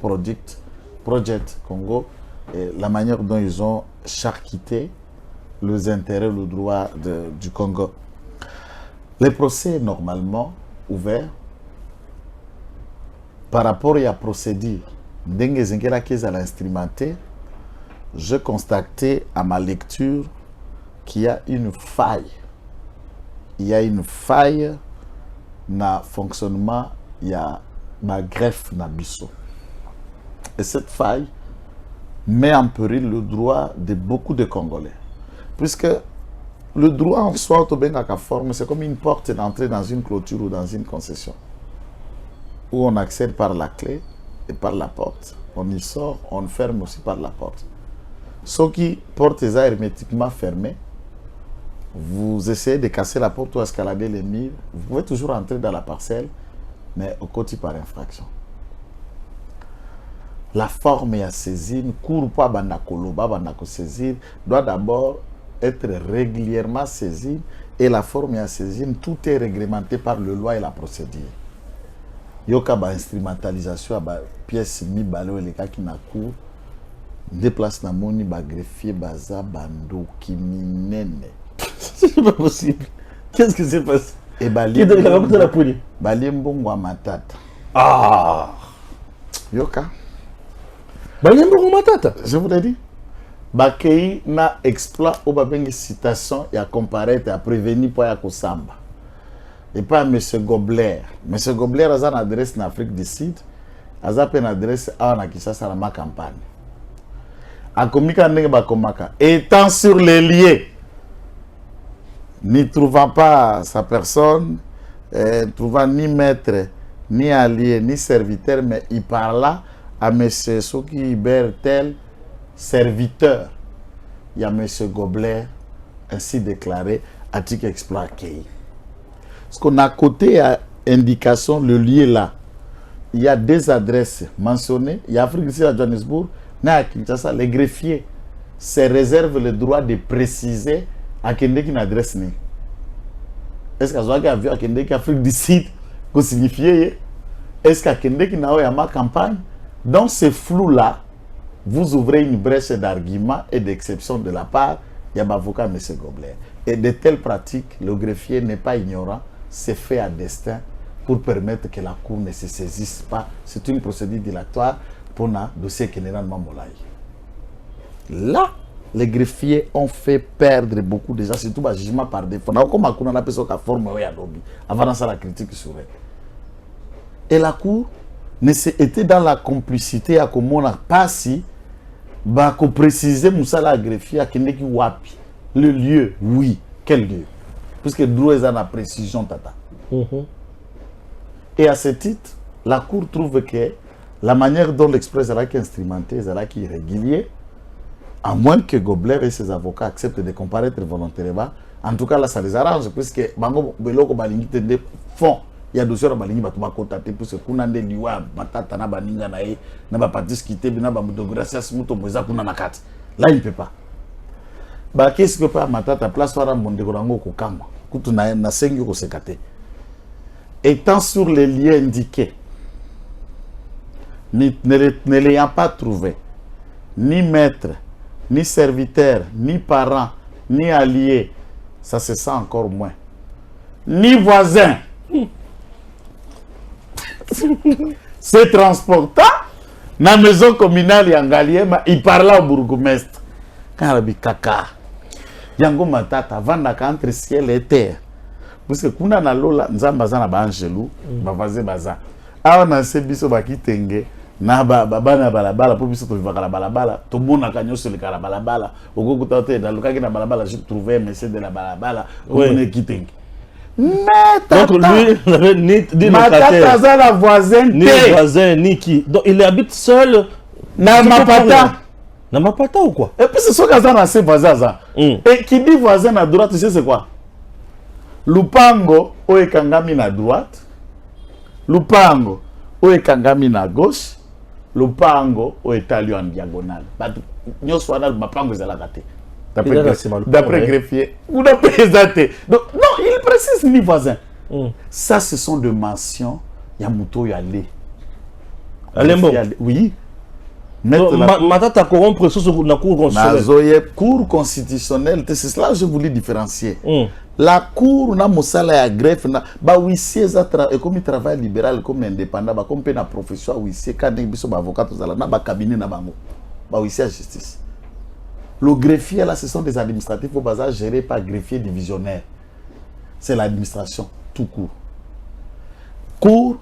Project Congo, et la manière dont ils ont charcuté les intérêts, le droit du Congo. Les procès normalement ouverts par rapport à la procédure, à l'instrumenté, je constatais à ma lecture qu'il y a une faille. Il y a une faille dans le fonctionnement, il y a ma greffe na biso. Et cette faille met en péril le droit de beaucoup de Congolais. Puisque le droit en soi, c'est comme une porte d'entrée dans une clôture ou dans une concession. Où on accède par la clé et par la porte. On y sort, on ferme aussi par la porte. Ceux qui portent les hermétiquement fermés, vous essayez de casser la porte ou escalader les murs, vous pouvez toujours entrer dans la parcelle, mais au côté par infraction. La forme à saisir, court pas bandakolo, bandako saisir, doit d'abord être régulièrement saisi et la forme à saisine, tout est réglementé par le loi et la procédure. Yoka ba instrumentalisation ba pièce mi balo les cas qui na cour déplace na moni ba greffier baza bando qui minene. C'est pas possible. Qu'est-ce qui s'est passé? Et ba qui donne la raconte la police? Ba limbongo matata. Ah. Yoka. Ba limbongo matata. Je vous l'ai dit. Bakei na exploit au babengi citation et à comparaître à prévenir pour ya kosamba. Et pas M. Gobler. M. Gobler a une adresse en Afrique du Sud. A une adresse à ma campagne. A komika ndenge bakomaka. Étant sur les lieux, n'y trouvant pas sa personne, trouvant ni maître, ni allié, ni serviteur, mais il parla à M. Soki Bertel, serviteur. Il y a M. Gobler, ainsi déclaré, article exploit Kei. Parce qu'on a à côté à indication, le lieu là, il y a des adresses mentionnées. Il y a Afrique ici à Johannesburg, à Kinshasa, les greffiers se réservent le droit de préciser à quelle adresse n'est. Est-ce qu'à Zouaga a vu à quelle Afrique du Sud qu'on signifiait? Est-ce qu'à quelle n'a pas ma campagne? Dans ce flou là, vous ouvrez une brèche d'argument et d'exception de la part il y a l'avocat M. Gobler. Et de telles pratiques, le greffier n'est pas ignorant, c'est fait à destin pour permettre que la Cour ne se saisisse pas. C'est une procédure dilatoire pour un dossier qui n'est pas Mamolaï. Là, les greffiers ont fait perdre beaucoup de gens, surtout le jugement par défaut. Comme on a appelé ça forme avant ça la critique sur elle. Et la Cour était dans la complicité à comment on a pas si qu'on préciser Moussala greffier à Kendeki Wapi. Le lieu, oui. Quel lieu? Puisque Drou est dans la précision, tata. Et à ce titre, la Cour trouve que la manière dont l'express est instrumenté, est irrégulier, à moins que Gobler et ses avocats acceptent de comparaître volontairement. En tout cas, là, ça les arrange, puisque Bango Beloko Balingi Tende font. Il y a des choses qui sont contactées pour ce qu'on a des liwa, matata na baninga na e, na ba partis quitté, na ba mudogracia smuto moza kuna nakati. Là, il ne peut pas. Bah, qu'est-ce que pas matata place wara mondegorango ko kama. Kutu na sengi ko sekate. Étant sur les lieux indiqués, ne l'ayant pas trouvé, ni maître, ni serviteur, ni parent, ni allié, ça se sent encore moins. Ni voisin. Se transporta dans la maison communale Yangaliema, il parla au bourgmestre. Quand il kaka, Yango matata, vandaka entre ciel et terre. Parce que kuna na lola, nzamba zana ba angelou, ba vaze baza. Awa na se biso ba kitenge, na ba na balabala, po biso to vivaka la balabala, to mona kanyoso le kala balabala, ogo kutate na lokaki na balabala, je trouvais un monsieur de la balabala, on est kitenge. Mais donc lui, il n'avait ni locataire, la voisine, ni voisin, ni qui. Donc il habite seul. Na Mapata. Na Mapata ou quoi? Et puis c'est ça qu'on a ses voisins. Et qui dit voisin à droite, tu sais c'est quoi? Lupango, ou ekangami na droite. Lupango, ou ekangami na gauche. Lupango, ou étalé en diagonale. Nous sommes dans le Mapango de la gâte. D'après greffier, ou d'après Zate. Donc, non, il précise ni voisin. Ça, ce sont des mentions. Il y a Mouto Yale. Alembo. Oui. Matata corrompre sur la cour constitutionnelle. Cour constitutionnelle, c'est cela que je voulais différencier. La cour, na mosala ya greffe, ba huissier et comme il travaille libéral, comme indépendant, ba comme na profession huissier, quand il y a avocat, na ba cabinet na bango, ba huissier à justice. Le greffier, là, ce sont des administratifs au bazar gérés par greffier divisionnaire. C'est l'administration, tout court. Cour,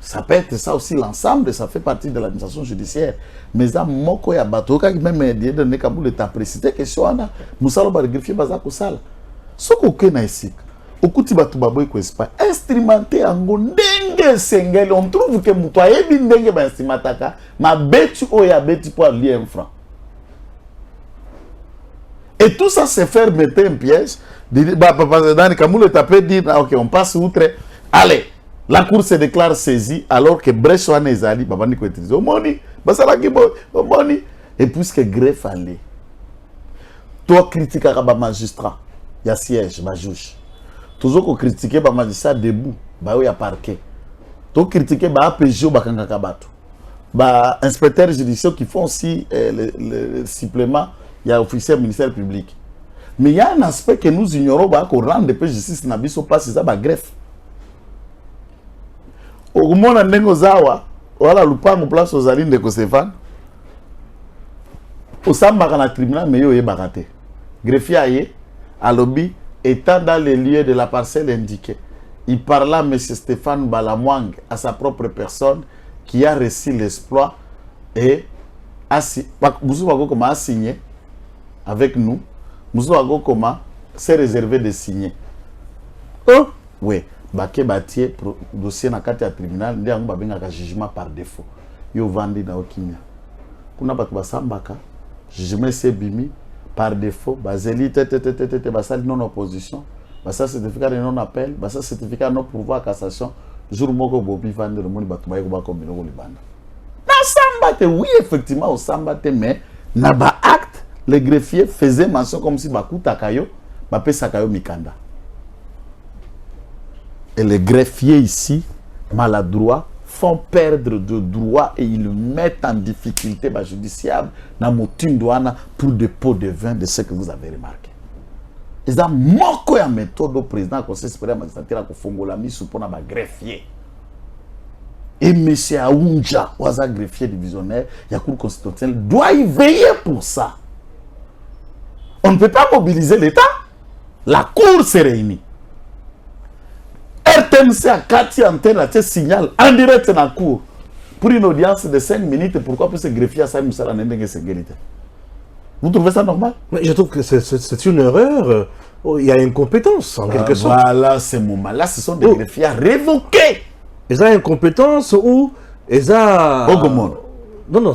ça peut être ça aussi, l'ensemble, ça fait partie de l'administration judiciaire. Mais ça, moko ya bato, quand même, il y a des gens qui ont précisé que si on a, nous allons le greffier bazar ko sala. Ce qu'on a ici, au coup de bato baboy ko Espagne, instrumenté en gondenge sengel, on trouve que moutoua ebi ndenge ba instrumentaka, ma beti oya beti pour lier un franc. Et tout ça, c'est faire mettre un piège. Ok, on passe outre. Allez, la cour se déclare saisie alors que Bressoane Ezali, et puisque greffe allait, toi critiques à magistrat, il y a siège, ma juge. Toujours critiquer les magistrats debout, il y a parquet. Tout critiquer les APJ, les inspecteurs judiciaires qui font aussi le supplément, il y a officier ministère public. Mais il y a un aspect que nous ignorons, qu'on rend de justice n'a pas c'est ça, greffe. Au moment où on a voilà le pas en place aux alines de Kosefan. Au samba dans le tribunal, mais il y a baraté. Greffier à lobby étant dans les lieux de la parcelle indiquée. Il parla à M. Stéphane Balamwang, à sa propre personne, qui a reçu l'exploit et a signé avec nous. Moussouago comment s'est réservé de signer. Oh oui. Baké Batier, dossier na kati ya tribunal, ndi yango babenga ka jugement par défaut. Yo vandi na Okimia. Kuna batu basambaka, jugement c'est bimi par défaut, bazeli basali non opposition, basa certificat de non appel, basa certificat non pourvoi à cassation, jour moko bobi vandi le moni batu bayeko bakombino ko libanda. Na sambate oui effectivement au sambate mais na ba acte le greffier faisait mention comme si bakuta kayo, bapesa kayo mikanda. Et les greffiers ici, maladroits, font perdre de droits et ils le mettent en difficulté judiciaire dans le pour dépôt de vin de ce que vous avez remarqué. Ils ont manqué à méthode au président du Conseil supérieur magistrature à Fongola mis pour les greffiers. Et M. Aounja, un greffier divisionnaire, il y a Cour constitutionnelle, doit y veiller pour ça. On ne peut pas mobiliser l'État. La Cour s'est réunie. RTMC a 4 antennes à signal en direct dans la cour pour une audience de 5 minutes. Pourquoi pour se greffier à ça, vous trouvez ça normal? Mais je trouve que c'est une erreur. Il y a incompétence en quelque sorte. Voilà, ce moment-là, ce sont des greffiers révoqués. Ils ont incompétence ou ils ont... Non, non,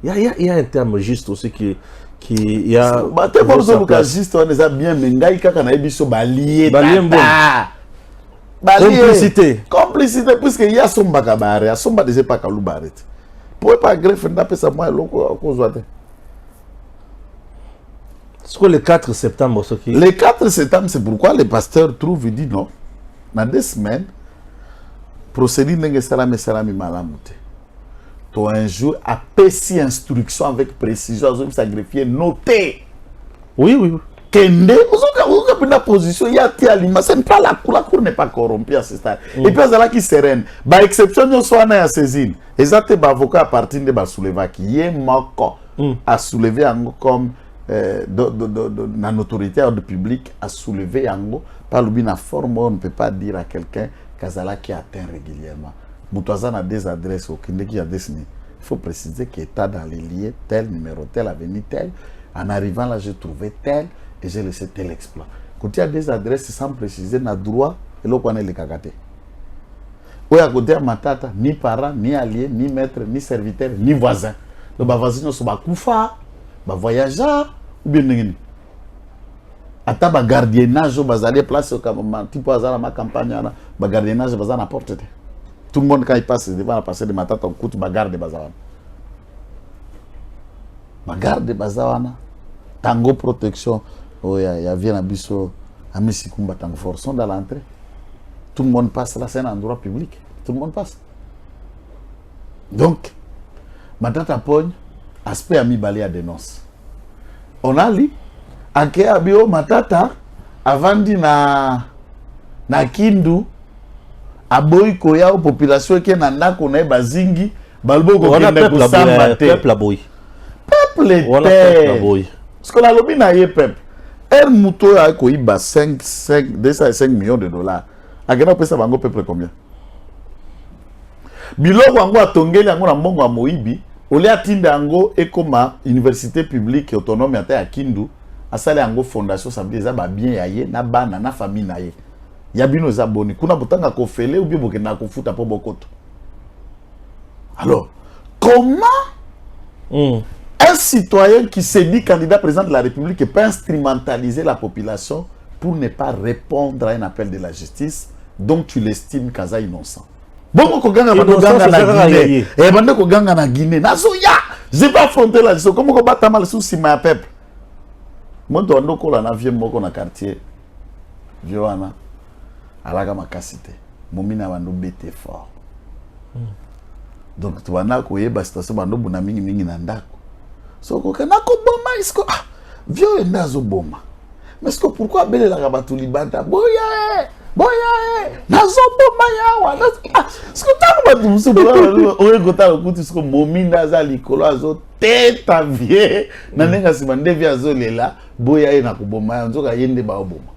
il y a un terme juste aussi qui y a... Juste, on les a bien, mais il y complicité. Complicité, puisqu'il y a son bagabare, il y a son bagabare, pas qu'à l'oubaret. Pour pas greffe, on a fait ça, moi, c'est quoi le 4 septembre? Le 4 septembre, c'est pourquoi les pasteurs trouvent, ils disent non. Dans 2 semaines, procédure n'est salami malamute. Tu un jour, à PC instruction avec précision, ça greffier noté. Oui. Kende, vous avez une position, il y a Tialima, c'est pas la cour n'est pas corrompue à ce stade. Et puis, il qui sereine. Par exception, il y a une saisine. Et ça, c'est avocat à partir de soulever qui est moko à soulever comme une autorité de public à soulever par le forme, on ne peut pas dire à quelqu'un qu'Azala qui atteint régulièrement. Moutouazan a des adresses au Kende qui a dessiné. Il faut préciser qu'il est dans les liens, tel numéro, tel avenue, tel. En arrivant là, j'ai trouvé tel. Et j'ai laissé tel exploit. Quand il y a des adresses sans préciser, na droit, et l'on connaît les cagatés. Oui, à côté de ma tata, ni parents, ni alliés, ni maîtres, ni serviteurs, ni voisins. Donc, les voisins sont koufa, les voyageurs, ou bien n'engagés. Ata ba gardiennage, bazali place au campement, tipo hasard ma campagne, ba gardiennage, bazana porte. Tout le monde quand il passe devant la passer de ma tata, on coûte ba garde bazawana. Ba garde bazawana. Tango protection. Il y a un biso à Messikumba Tango Forçon dans l'entrée. Tout le monde passe là, c'est un endroit public. Tout le monde passe. Donc, ma tante Pogne, aspect ami balé à dénonce. On a lu, à Kéabio, ma tata, avant de na Kindu, à Boykoya, aux populations qui n'en qu'on est bazingi, balbo qu'on a peuple à boy. Peuple était. Parce que la lobby n'a pas peuple. Un mouton a coïba 205 millions de dollars. A gagné ça va peuple combien? Biloko wango atongeli yango na mbongo ya Moibi, ole atinda yango ekoma université publique autonome ata ya Kindu, asala yango fondation ça veut dire ça ba bien yaye na bana na famille na ye. Ya bino za boni. Kuna botanga ko fele ou bien bokena ko futa po bokoto. Alors, comment un citoyen qui se dit candidat président de la République peut instrumentaliser la population pour ne pas répondre à un appel de la justice, donc tu l'estimes Kaza innocent. Bon, ko ganga na Guinée. Et bande ko ganga na Guinée. Nazoya, j'ai pas affronté la justice. Comment ko battre mal sous si ma peuple. Moi dondo ko la 9e moko na quartier Joana, alaka makasite. Momina bando bete fort. Donc tu vas na koyeba situation bando buna mingi na ndako. So ko kana ko boma isko vieux nazo boma. Mais est-ce que pourquoi belle la batu libanda boya nazo boma yawa. Est-ce que ta ba tu so bola o ko ta ko tu so momina za likolo azo teta vie na nenga simande vie azo lela boya na ko boma nzoka yende ba boma.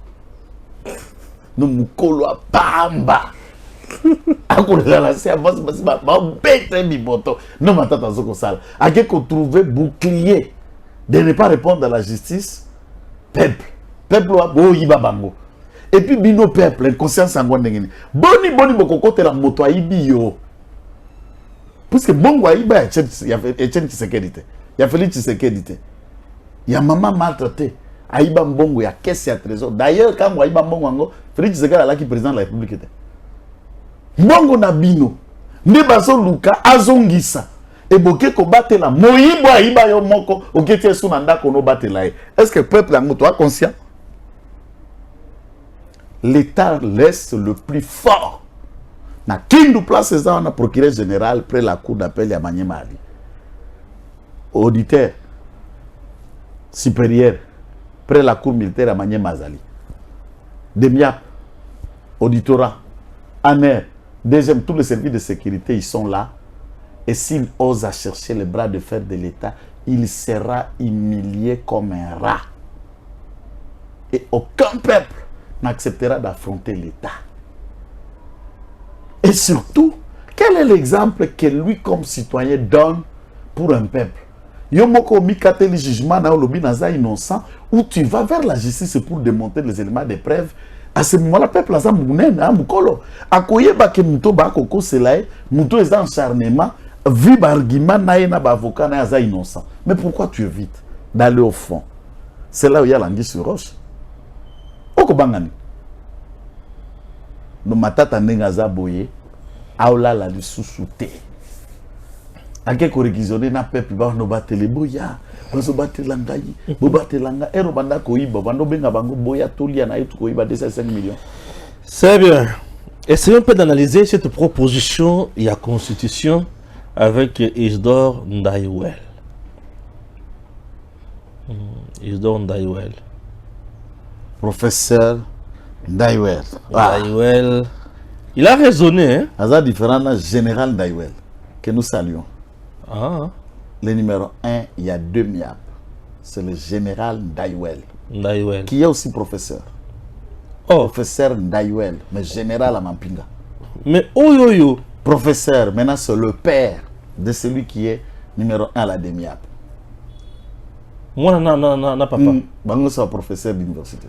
No mukolo apamba. Akolela c'est avance ba bête biboto. Non matata zoko sala. Ake ko trouver bouclier de ne pas répondre à la justice. Peuple wa boyiba bango. Et puis bino peuple inconscience sango ndengeni. Boni bokokota la moto ayibi yo. Puisque bongo ayiba ya Etienne Tshisekedi. Ya Félix Tshisekedi. Ya maman maltraité. Ayiba mbongo ya caisse ya trésor. D'ailleurs quand ayiba mbongo ngo Félix Tshisekedi ala ki président de la République. Mbongo na bino nde bazo luka azongisa eboke ko batela moyibo ayiba yo moko okete suna ndako no batela. Est-ce que le peuple a moto conscient? L'État laisse le plus fort na kindu place ça on a procureur général près la cour d'appel ya Manyemali. Auditeur supérieur près la cour militaire à Manyemazali. Demiap auditorat ANER. Deuxième, tous les services de sécurité, ils sont là. Et s'il ose à chercher les bras de fer de l'État, il sera humilié comme un rat. Et aucun peuple n'acceptera d'affronter l'État. Et surtout, quel est l'exemple que lui, comme citoyen, donne pour un peuple? Yomoko mikate le jugement na olobi naza innocent, où tu vas vers la justice pour démontrer les éléments de preuve. À ce moment-là, le peuple a mounen, moukolo. Akoye ba ke muto ba koko selae, muto est en charnement, vu argument na ba avocat na za innocent. Mais pourquoi tu évites d'aller au fond? C'est là où il y a l'anguille sur roche. Oko bangani. No matata nenga za boye, aola la li sousouté. Ake ko réquisitionner na peuple ba no batele boya. Bazo batela ngai, bo batela nga ero banda ko iba, bando benga bango boya tolia na itu ko iba 5 millions. C'est bien. Essayons un peu d'analyser cette proposition et la constitution avec Isidore Ndaiwel. Isidore Ndaiwel. Professeur Ndaiwel. Ndaiwel. Il a raisonné. Hein? Aza différent na général Ndaiwel que nous saluons. Ah. Le numéro 1, il y a 2 miap. C'est le général Ndaiwel. Ndaiwel. Qui est aussi professeur. Oh. Professeur Ndaiwel, mais général à Mampinga. Mais oh. Professeur, maintenant c'est le père de celui qui est numéro 1 à la demi-app. Moi, non, papa. Bango c'est un professeur d'université.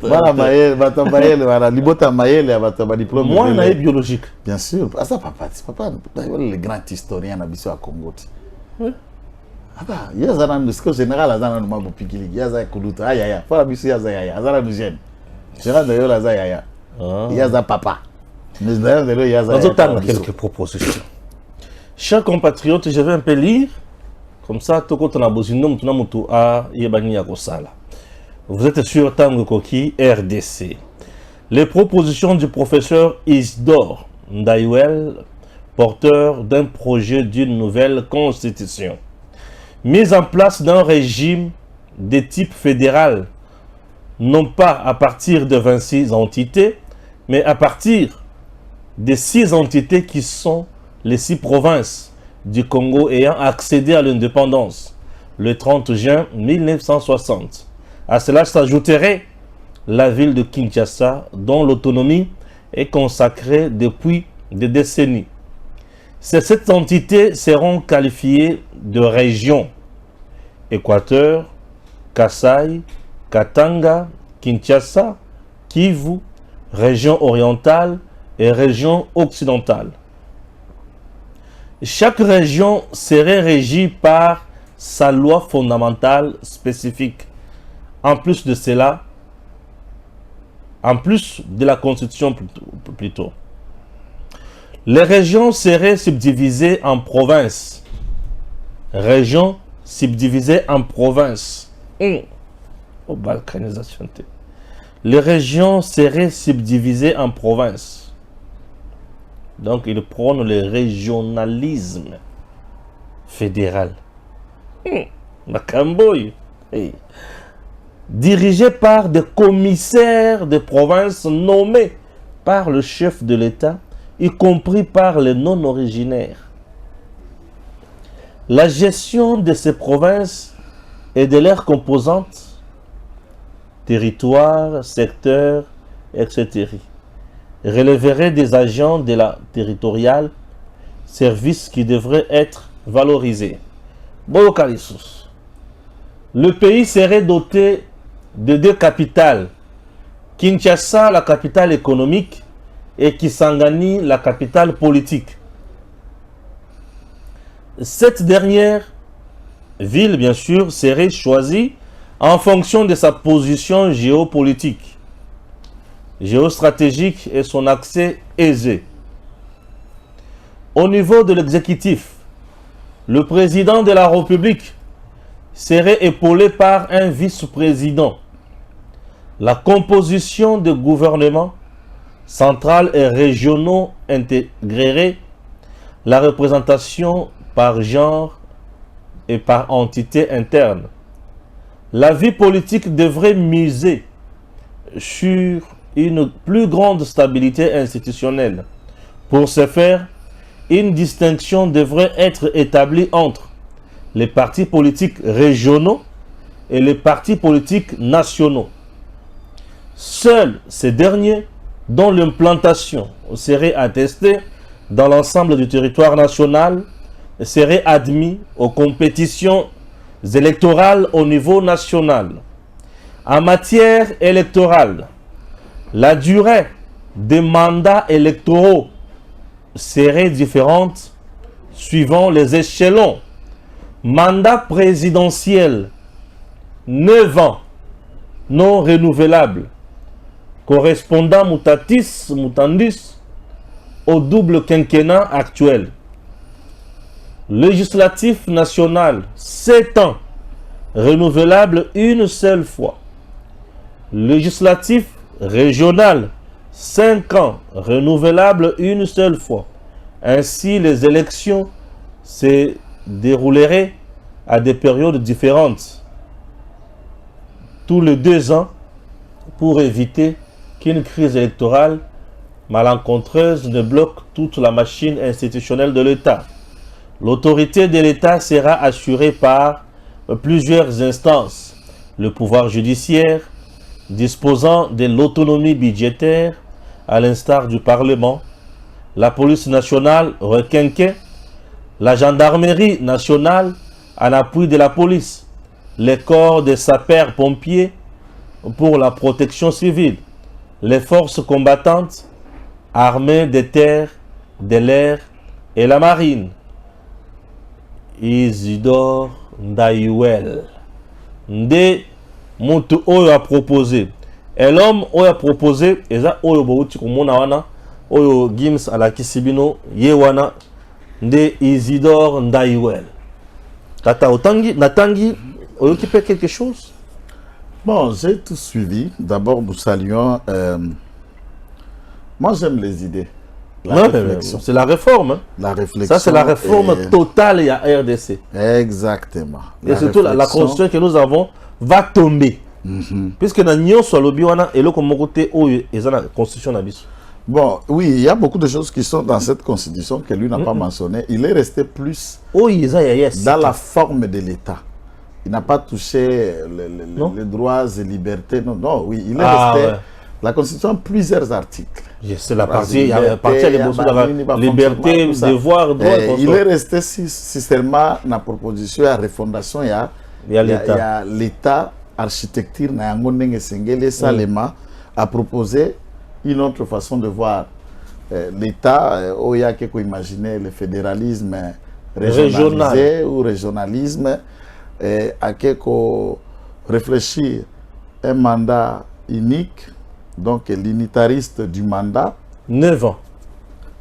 Voilà, voilà, libota maël, voilà, diplôme. Moi, on a biologique. Bien sûr. Ah, ça, papa, le grand historien à Congo. Il y a un général, il y a un il y a un kuluta, il y a un il y a un papa. Mais d'ailleurs, il y a quelques propositions. Chers compatriotes, je vais un peu lire. Comme ça, tout le monde a Vous êtes sur Tango Koki, RDC. Les propositions du professeur Isidore Ndaiwel, porteur d'un projet d'une nouvelle constitution. Mise en place d'un régime de type fédéral, non pas à partir de 26 entités, mais à partir des 6 entités qui sont les 6 provinces du Congo ayant accédé à l'indépendance le 30 juin 1960. À cela s'ajouterait la ville de Kinshasa, dont l'autonomie est consacrée depuis des décennies. Ces 7 entités seront qualifiées de régions: Équateur, Kasaï, Katanga, Kinshasa, Kivu, région orientale et région occidentale. Chaque région serait régie par sa loi fondamentale spécifique. En plus de cela, en plus de la constitution plutôt, les régions seraient subdivisées en provinces. Régions subdivisées en provinces. balkanisation. Les régions seraient subdivisées en provinces. Donc, ils prônent le régionalisme fédéral. Makamboy. Hey. Dirigé par des commissaires de provinces nommés par le chef de l'État, y compris par les non-originaires. La gestion de ces provinces et de leurs composantes, territoire, secteur, etc., relèverait des agents de la territoriale, services qui devraient être valorisés. Bolokalissus. Le pays serait doté de 2 capitales, Kinshasa, la capitale économique, et Kisangani, la capitale politique. Cette dernière ville, bien sûr, serait choisie en fonction de sa position géopolitique, géostratégique et son accès aisé. Au niveau de l'exécutif, le président de la République serait épaulé par un vice-président. La composition de gouvernements central et régionaux intégrerait la représentation par genre et par entité interne. La vie politique devrait miser sur une plus grande stabilité institutionnelle. Pour ce faire, une distinction devrait être établie entre les partis politiques régionaux et les partis politiques nationaux. Seuls ces derniers, dont l'implantation serait attestée dans l'ensemble du territoire national, seraient admis aux compétitions électorales au niveau national. En matière électorale, la durée des mandats électoraux serait différente suivant les échelons. Mandat présidentiel, 9 ans, non renouvelable, correspondant mutatis mutandis au double quinquennat actuel. Législatif national, 7 ans, renouvelable une seule fois. Législatif régional, 5 ans, renouvelable une seule fois. Ainsi, les élections se dérouleraient à des périodes différentes, tous les 2 ans, pour éviter qu'une crise électorale malencontreuse ne bloque toute la machine institutionnelle de l'État. L'autorité de l'État sera assurée par plusieurs instances. Le pouvoir judiciaire, disposant de l'autonomie budgétaire, à l'instar du Parlement, la police nationale requinquée, la gendarmerie nationale en appui de la police, les corps des sapeurs-pompiers pour la protection civile, les forces combattantes, armées des terres, de l'air et la marine. Isidore Ndaiwel. Nde mutu oyo a proposé. Et l'homme oyo a proposé, eza oyo bauti kumona wana, oyo Gims alakisibino yewana, nde Isidore Ndaiwel. Kata otangi, natangi, oyo qui fait quelque chose? Bon, j'ai tout suivi. D'abord, nous saluons. Moi, j'aime les idées. C'est la réforme. Hein? La réflexion. Ça, c'est la réforme totale à RDC. Exactement. Et surtout, la constitution que nous avons va tomber. Puisque dans l'Union soit le biwana et le côté où il y a la constitution d'Abyss. Bon, oui, il y a beaucoup de choses qui sont dans cette constitution que lui n'a pas mentionné. Il est resté plus dans la forme de l'État. Il n'a pas touché les droits et libertés. Non, non, oui, il est resté. Ouais. La Constitution a plusieurs articles. C'est la partie, il y a la partie de la liberté, devoir, droit. Il est resté systémalement dans la proposition à refondation. Il y a l'État, architecture, Salema a proposé une autre façon de voir l'État. Où il y a quelque imaginer le fédéralisme régionalisé ou régionalisme. À quelque réfléchir un mandat unique, donc l'unitariste du mandat. 9 ans.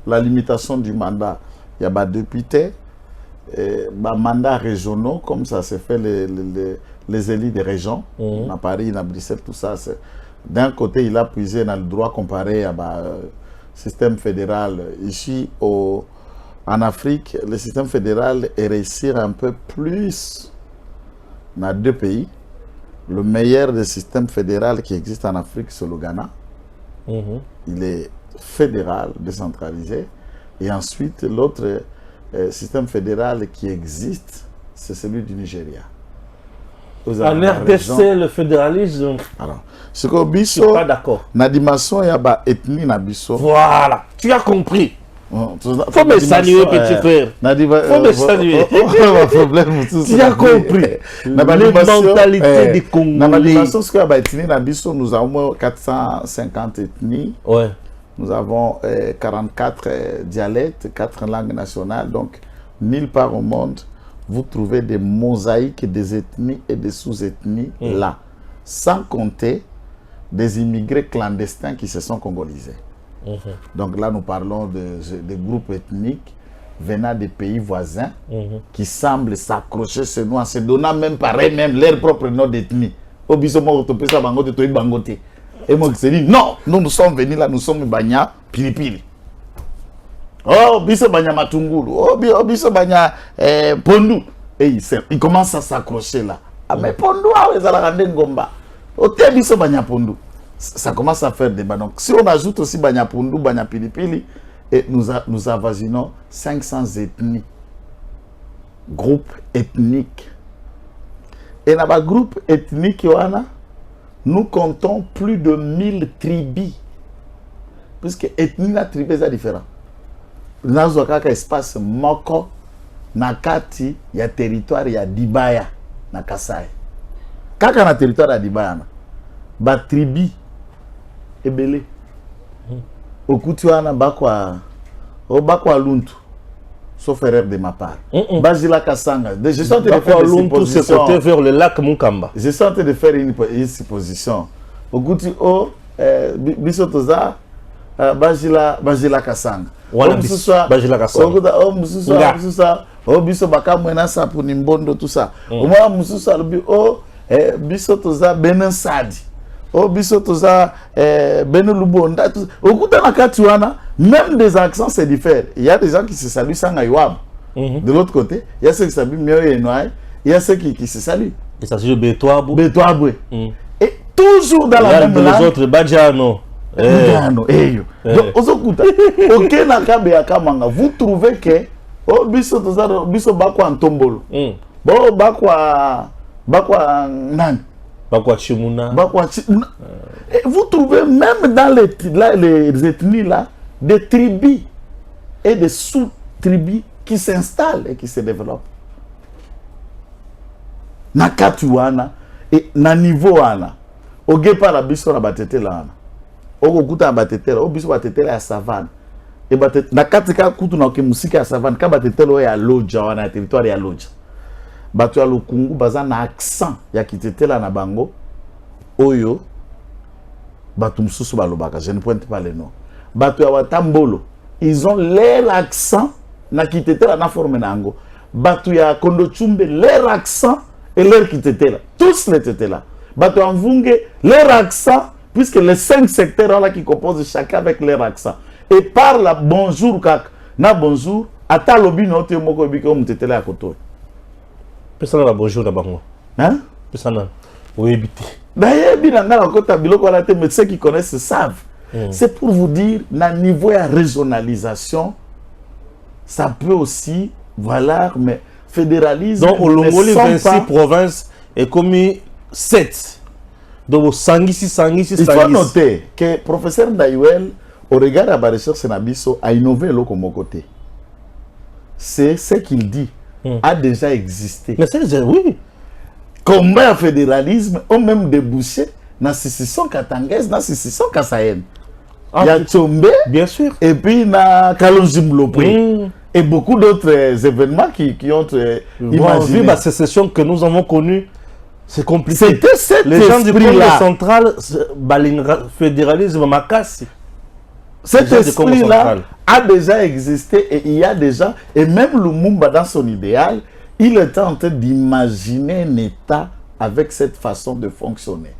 La limitation du mandat, il y a des députés, des mandats régionaux, comme ça se fait les élites des régions, à Paris, à Bruxelles, tout ça. D'un côté, il a puisé dans le droit comparé à système fédéral. Ici, en Afrique, le système fédéral est réussi un peu plus dans 2 pays. Le meilleur des systèmes fédéraux qui existe en Afrique, c'est le Ghana. Il est fédéral, décentralisé. Et ensuite, l'autre système fédéral qui existe, c'est celui du Nigeria. En RDC, le fédéralisme, alors, ce que je ne suis pas d'accord. na dimension il y a ethnie na biso. Voilà, tu as compris. Faut me saluer, petit frère. Faut me saluer. Tu as compris. La mentalité des Congolais. Dans la dimension, ce que y a ethnie na biso, nous avons 450 ethnies. Ouais. Nous avons 44 dialectes, 4 langues nationales. Donc, nulle part au monde, vous trouvez des mosaïques des ethnies et des sous-ethnies là. Sans compter des immigrés clandestins qui se sont congolisés. Donc là, nous parlons de groupes ethniques venant des pays voisins qui semblent s'accrocher chez nous en se donnant même pareil, même leur propre nom d'ethnie. Et moi, je dis non, nous sommes venus là, nous sommes Banya Pilipili. Oh, biso Banya Matungulu. Oh, biso Banya Pondu. Et il commence à s'accrocher là. Ah, mais Pondu, Ngomba. Oh, te biso Banya Pondu. Ça commence à faire débat. Donc, si on ajoute aussi Banya Pondu, Banya Pilipili, et nous avoisinons 500 ethnies, groupes ethniques. Et dans les groupes ethniques, nous comptons plus de 1000 tribus. Puisque ethnie la tribu est différent. Nous avons un espace moko, nakati, il y a territoire, il y a Dibaya, na Kasai. Quand on a territoire à Dibaya, ba tribu est belé. Au Koutuana, bakwa Luntu, sauf erreur de ma part. Bajila Kasanga. Je suis en train de faire une supposition. C'est côté vers le lac Mukamba. Je suis en train de faire une supposition. Au Koutu, Bisotoza, Bajila Kasanga. Bajila Kasanga. Biso Bakamwena Sapuni Mbondo, tout ça. Au moins, Moussoussa, Bisotoza Benin Sadi. Bisotoza Benin Lubonda. Au Koutana Katuana, même des accents se diffèrent. Il y a des gens qui se saluent sans Aïwab. De l'autre côté, il y a ceux qui se saluent mieux et noir. Il y a ceux qui se saluent. Et ça se dit Betouabou. Betouabou. Et toujours dans la même langue. Les autres, Badjano. Vous trouvez que biso bakwa Ntombolo. Bakwa Nani. Bakwa Chimuna. Et vous trouvez même dans les ethnies là des tribus et des sous-tribus qui s'installent et qui se développent. Na katuana et na niveau ana. Oge para biso na batete la ana. Ogo kuta batete la, biso batete la savane. Et batete na katika kutu na ke musika ya savane ka batete lo ya loja wana territoire ya loja. Batu ya Lukungu baza na accent ya kitetela na bango oyo batu mususu balobaka, je ne pointe pas les noms. Batu ya Watambolo, ils ont leur accent na kitetela na forme na ango. Batu ya Kondochumbe, leur accent et leur kitetela, tous les tetela. Batu ya Mvunge, leur accent, puisque les 5 secteurs là qui composent chacun avec leur accent. Et par la bonjour kak na bonjour, ata lobi no te moko biko mutetela ya koto. Personne n'a bonjour là-bas. Hein? Personne. Oui, habité. D'ailleurs, mais ceux qui connaissent savent. C'est pour vous dire, na niveau de régionalisation, ça peut aussi, voilà, mais fédéralisme. Donc, au Longoli, 26 provinces et commis 7. Donc, Sangisi. Il faut noter que le professeur Ndayuel, au regard de la recherche Nabiso, a innové l'eau comme côté. C'est ce qu'il dit. A déjà existé. Mais c'est oui. Combien de fédéralisme ont même débouché dans la sécession katangaise, dans la sécession kassaïenne. Il y a Tchombe, bien sûr. Et puis il y a Kalonjimlopri. Et beaucoup d'autres événements qui ont imaginé. La sécession que nous avons connue, c'est compliqué. C'était cet les gens du Congo là. central, fédéralisme Makassi. Cet esprit-là a déjà existé et il y a déjà, et même Lumumba dans son idéal, il était en train d'imaginer un État avec cette façon de fonctionner.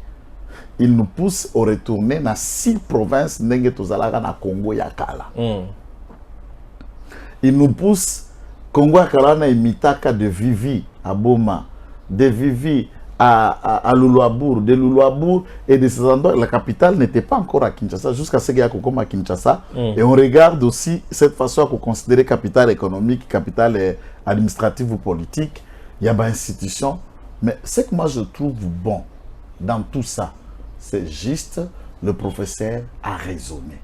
Il nous pousse au retourner dans 6 provinces ndenge tozalaka na Congo ya kala. Il nous pousse Congo ya kala na imitaka de Vivi à Boma, de Vivi à Luluabour, de Luluabour et de ces endroits. La capitale n'était pas encore à Kinshasa jusqu'à ce qu'il y ait à Kinshasa. Et on regarde aussi cette façon à considérer capitale économique, capitale administrative ou politique. Il y a des institutions. Mais ce que moi je trouve bon dans tout ça, c'est juste le professeur a raisonné.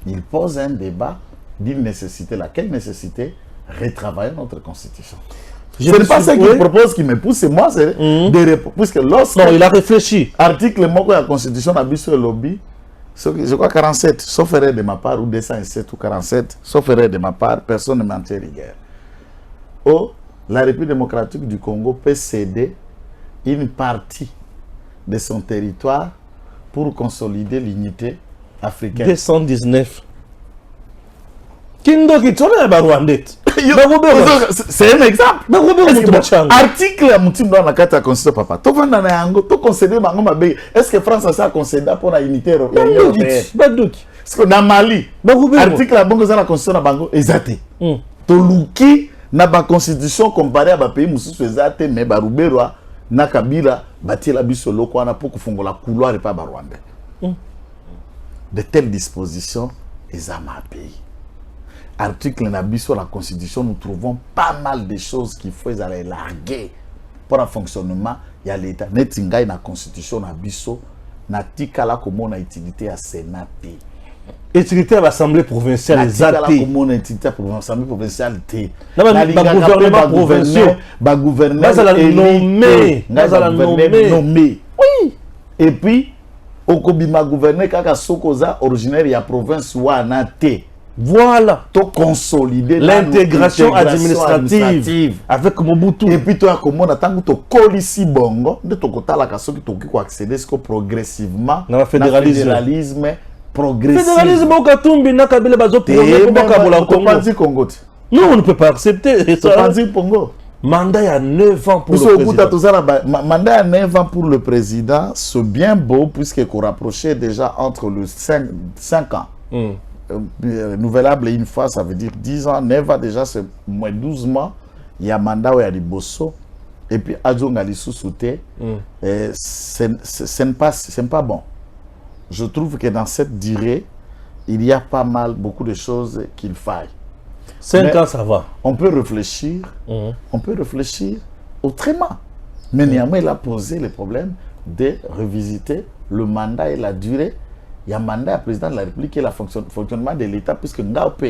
Il pose un débat d'une nécessité. Laquelle nécessité? Retravailler notre constitution. Ce n'est pas ce qu'il propose qui me pousse, c'est moi, c'est des réponses. Puisque lorsque... Non, il a réfléchi. Article de la Constitution a sur le lobby, je crois 47, sauf erreur de ma part, ou 207 ou 47, sauf erreur de ma part, personne ne m'en tient rigueur. Oh, la République démocratique du Congo peut céder une partie de son territoire pour consolider l'unité africaine. 219. Kindoki, tu as Rwandais. C'est un exemple. Article à Moutimbo dans la carte de constitution, papa. Tu vas dans Yango, tu concèdes Bango. Est-ce que France a concédé pour la unité européenne? Parce que dans Mali, article à Bango dans la constitution de Bango, exact. Tu louki na ba constitution comparé à ba pays mususu exact, mais ba Ruberwa na Kabila bâti la biso loko na pour kufungo la couloir et pas ba Rwanda. De telles dispositions, ils ont ma pays. Article sur la Constitution, nous trouvons pas mal de choses qu'il faut aller larguer pour un fonctionnement. Il y a l'État. Netinga na Constitution na biso na tikala comme on a utilité à Sénat. Utilité à l'Assemblée provinciale. Tikala comme on a utilité à l'Assemblée provinciale. Na gouvernement provincial. Ba gouverneur nommé. Oui. Et puis au Kobima gouverneur kaka sokoza originaire ya province wa na te. Voilà. Tu consolider l'intégration administrative avec Mobutu. Et puis tu as comment attendre tu colisi bongo de ton côté la kaso qui tu accéder progressivement dans le fédéralisme progressif. Fédéralisme au Katumbi na Kabila bazo pour Congo. Non, on ne peut pas accepter ça. Pas dire Congo. Mandat à 9 ans pour le président. Mandat à 9 ans pour le président, c'est bien beau puisque qu'on rapprochait déjà entre le 5 ans. Renouvelable une fois, ça veut dire 10 ans. 9 ans déjà, c'est moins 12 mois. Il y a mandat où il y a des bosso. Et puis, Adjonga li sous-souté. C'est pas bon. Je trouve que dans cette durée, il y a pas mal, beaucoup de choses qu'il faille. 5 ans, ça va. On peut réfléchir. On peut réfléchir autrement. Mais néanmoins, il a posé le problème de revisiter le mandat et la durée. Il y a un mandat à président de la République et le fonctionnement de l'État, puisque Ngaope,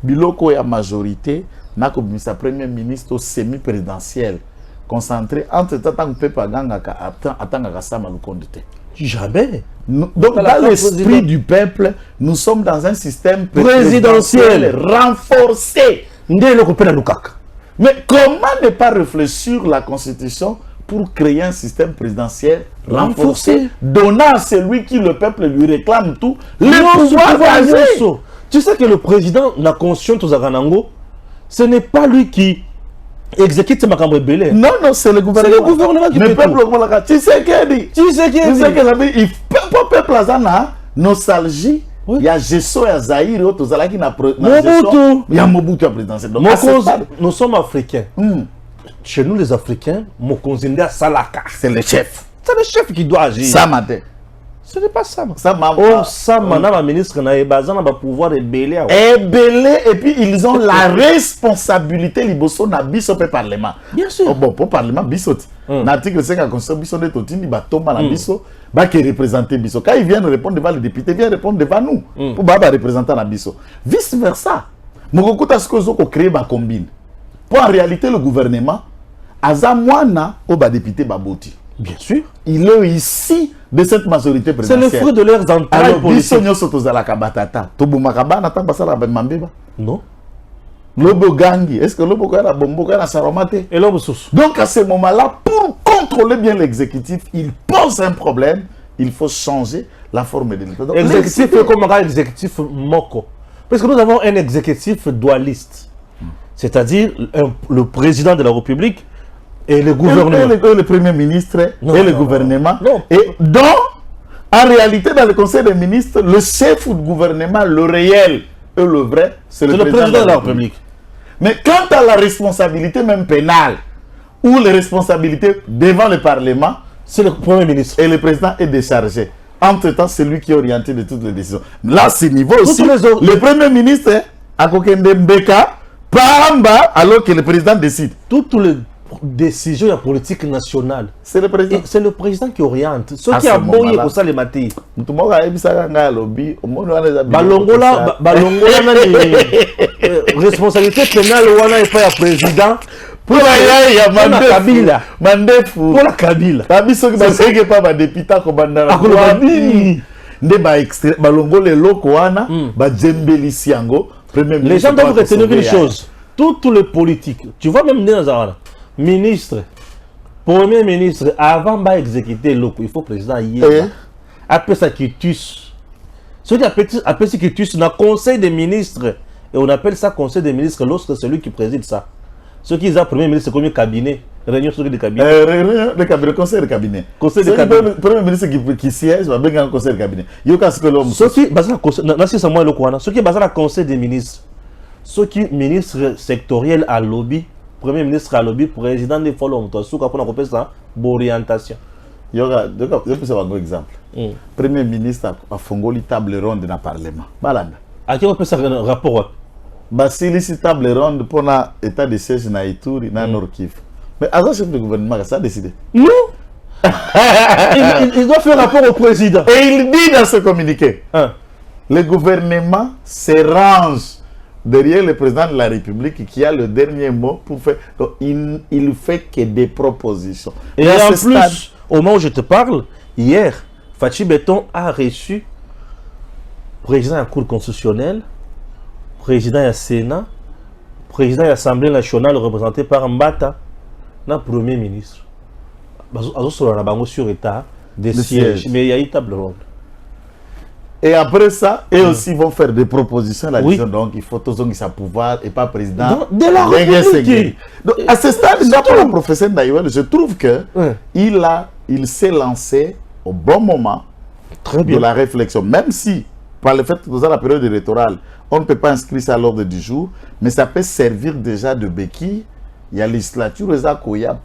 Biloko et la majorité, n'a comme sa première ministre au semi-présidentiel, concentré entre temps que le peuple attend Sama Lukonde. Jamais. Donc, dans l'esprit du peuple, nous sommes dans un système présidentiel renforcé. Mais comment ne pas réfléchir sur la Constitution pour créer un système présidentiel renforcé, donnant à celui qui le peuple lui réclame tout, le pouvoir d'agir. Tu sais que le président n'a conscience aux Aganango, ce n'est pas lui qui exécute ce macambre belé. Non, non, c'est le gouvernement. C'est le gouvernement qui fait tout. Tu sais qu'il dit. Tu sais qu'il dit. Il peuple a nostalgie. Il y a Gesso, il y a Zahir, il y a Mobutu à présidentiel. Nous sommes africains. Chez nous, les Africains, Mokonzinde Salaka. C'est le chef. C'est le chef qui doit agir. Samade. Ce n'est pas ça. Oh, Samana, ministre, n'a pas pouvoir ébeler. Ébeler, et puis ils ont la responsabilité, Liboso, na biso pe parlement. Bien sûr. Bon, pour parlement, biso. L'article 5 a construit biso de Totini, Batoma, na biso, qui représenter biso. Quand ils viennent répondre devant les députés, ils viennent répondre devant nous. Pour représenter na biso. Vice versa. Mokokuta Skozo ko créer ma combine. Pour en réalité, le gouvernement, Azamwana, au député Baboti. Bien sûr. Il est ici de cette majorité présidentielle. C'est le fruit de leurs entrailles politiques. Non. Lobo Gangi, est-ce que Lobo Kara Bombo Kara Saromate? Et Lobo Sous. Donc à ce moment-là, pour contrôler bien l'exécutif, il pose un problème, il faut changer la forme de l'État. L'exécutif est comme un exécutif Moko. Parce que nous avons un exécutif dualiste. C'est-à-dire le président de la République Et le gouvernement. Et le Premier ministre et le gouvernement. Non. Et donc, en réalité, dans le Conseil des ministres, le chef du gouvernement, le réel et le vrai, c'est le président de la République. Mais quant à la responsabilité même pénale, ou les responsabilités devant le Parlement, c'est le Premier ministre. Et le président est déchargé. Entre-temps, c'est lui qui est orienté de toutes les décisions. Là, c'est niveau aussi. Le Premier ministre, à Kokende Mbeka, Pamba, alors que le président décide. Toutes les décisions de la politique nationale, c'est le président. C'est le président qui oriente. Ce qui a boyé pour ça les matins. Balongola, responsabilité pénale, on a pas le président. Pour la Kabila. Pour la Kabila. Les gens doivent retenir une chose. Toutes les politiques, tu vois même dans ministre, premier ministre, avant d'exécuter l'autre, il faut président hier. Après ça, quitus. Ceux qui appellent ça quitus, on a conseil des ministres. Et on appelle ça conseil des ministres lorsque c'est lui qui préside ça. Ceux qui ont premier ministre, c'est comme un cabinet. Réunion sur le cabinet. Le cabinet, conseil de cabinet. Conseil de cabinet. Le premier ministre qui siège va bien un conseil de cabinet. Ceux qui basent le conseil des ministres. Ceux qui ministre sectoriel à lobby, premier ministre à lobby, président des follow ceux qui appellent ça orientation. Je peux faire un exemple. Premier ministre a fongoli table ronde dans le Parlement. Balanda. À qui on peut faire un rapport? Si il table ronde pour l'état de siège dans Ituri, dans Nord Kivu. Mais à chef de gouvernement, ça a décidé. Non. Il doit faire rapport au président. Et il dit dans ce communiqué, le gouvernement se range derrière le président de la République qui a le dernier mot pour faire. Donc, il fait que des propositions. Et en plus, au moment où je te parle, hier, Fachi Beton a reçu président de la Cour constitutionnelle, président du Sénat, président de l'Assemblée nationale représenté par Mbata, le Premier ministre. Sur l'état des sièges. Mais il y a une table ronde. Et après ça, eux aussi vont faire des propositions. Donc, il faut tous qu'ils pouvoir et pas président. De la République. Donc, à ce stade, d'après le professeur Ndaïwel, je trouve que il s'est lancé au bon moment de la réflexion. Même si, par le fait que nous avons la période électorale, on ne peut pas inscrire ça à l'ordre du jour, mais ça peut servir déjà de béquille. Il y a la législature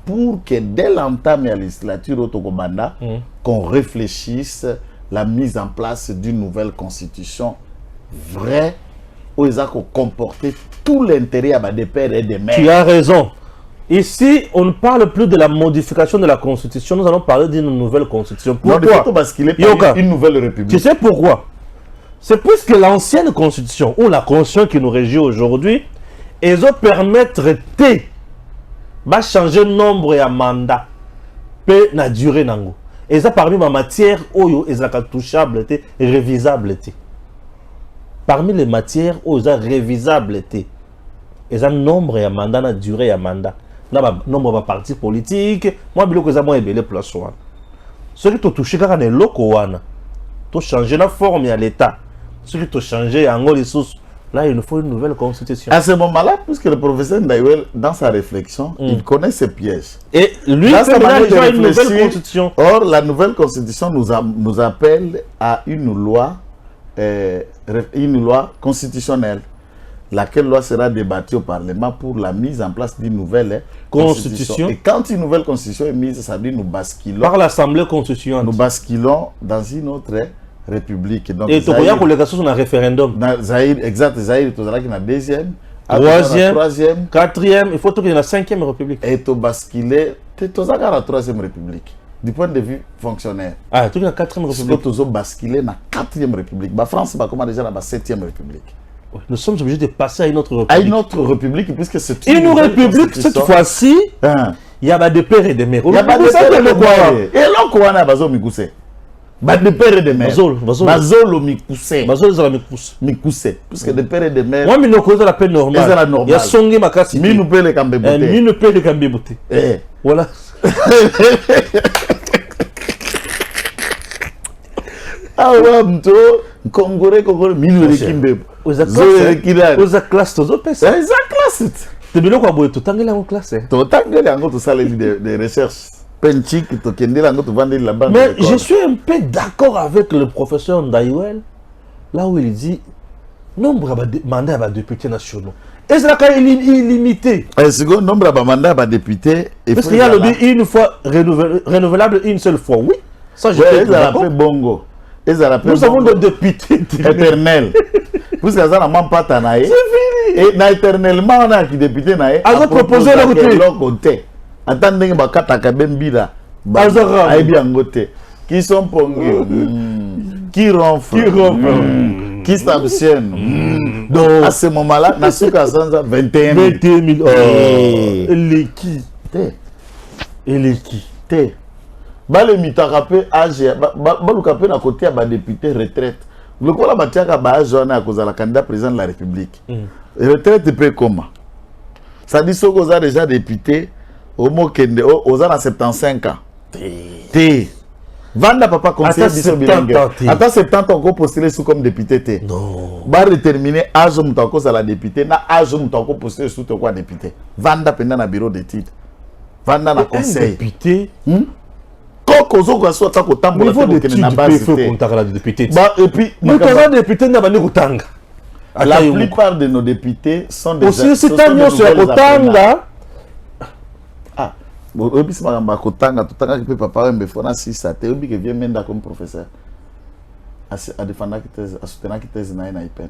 pour que dès l'entame de la législature Otokobanda, qu'on réfléchisse la mise en place d'une nouvelle constitution vraie où ils ont comporté tout l'intérêt des pères et des mères. Tu as raison. Ici, on ne parle plus de la modification de la constitution, nous allons parler d'une nouvelle constitution. Pourquoi? Parce qu'il est une nouvelle république. Tu sais pourquoi? C'est puisque l'ancienne constitution, ou la constitution qui nous régit aujourd'hui, ils ont permettre de changer nombre et mandat, peut na durée nango. Et ça parmi ma matière, oyo, ils sont touchables et révisables. Parmi les matières, ils sont révisables. Ils ont nombre et mandat, na durée et mandat. Nombre de partis politiques, moi, je suis moins ébélé pour la soirée. Ce qui ont touché, quand on est loco, ils ont changé la forme à l'État. Ce qui ont changé en ressources. Là, il nous faut une nouvelle constitution. À ce moment-là, puisque le professeur Ndaïwel, dans sa réflexion, il connaît ses pièges. Et lui, il fait une nouvelle constitution. Or, la nouvelle constitution nous appelle à une loi constitutionnelle. Laquelle loi sera débattue au Parlement pour la mise en place d'une nouvelle constitution. Et quand une nouvelle constitution est mise, ça veut dire nous basculons. Par l'Assemblée constituante. Nous basculons dans une autre république. Donc, et tu connais pour les cas sur un référendum. Exact, Zahir, tu as la deuxième, troisième, quatrième, il faut qu'il y ait la cinquième république. Et tu basculer, tu as la troisième république. Du point de vue fonctionnaire. Ah, tu as la quatrième république. Tu as basculé dans la quatrième république. La France, comment déjà dans la septième république. Nous sommes obligés de passer à une autre république. À une autre république, puisque c'est une république, cette fois-ci, il y a des pères et des mères. Il y a des pères et des mères. Et là, quoi, on a besoin de Mikouse. Des pères et des mères. Bazolo Mikouse. Bazolo Mikouse. Mikouse. Puisque des pères et des mères. Moi, je ne connais la peine normale. Il y a Songi Makasi. Mais nous payons les Kambébouté. Mais nous payons les Kambébouté. Voilà. Ah ouais, mto Congolais, minu les Kimbé. Aux classe, aux classe. te biloko ya boye totangeli yango classe. totangeli yango tosaleli des recherches penchik tokendeli yango tovandeli la bande. Mais je suis un peu d'accord avec le professeur Ndaïwel là où il dit nombre de mandats à députés nationaux. Et c'est là quand il est illimité. Second nombre de mandats à députés. Parce qu'il y a le dit une fois renouvelable une seule fois. Oui, ça je suis d'accord. Bongo. Nous avons des députés éternels. Parce que ça n'a même pas tanaï. C'est fini. Et éternellement on a qui député naï. Alors proposer le côté. Attendez que Kataka Bembida. Qui sont pongés. Qui ronflent. Qui s'abstiennent. Donc, à ce moment-là, Nasuka Sanza 21 000. Eleki. Eleki. Le mitarapé âge, le na côté à député retraite. Le quoi la matière à jeune à cause de la candidat président de la République. Retraite peut comment? Ça dit ce qu'on a déjà député au mot kende aux ans à 75 ans. Vanda papa conseiller biso bilingue. Attends 70 ans qu'on postulé sous comme député. Non. Ba déterminer âge mutako à la députée na âge mutako postulé sous quoi député. Vanda pendant na bureau d'études. Vanda na conseil. Député. Koko ko soit ta ko tambola niveau d'études na base faut contacter la député. Ba et puis mais quand député na bani kotanga. La plupart de nos députés sont des aussi c'est tant mieux sur kotanga. Bon, et puis c'est ma kotanga, tout le temps papa me fait na si ça te obi que vient menda comme professeur. À défendre qui thèse, à soutenir qui thèse na IPN.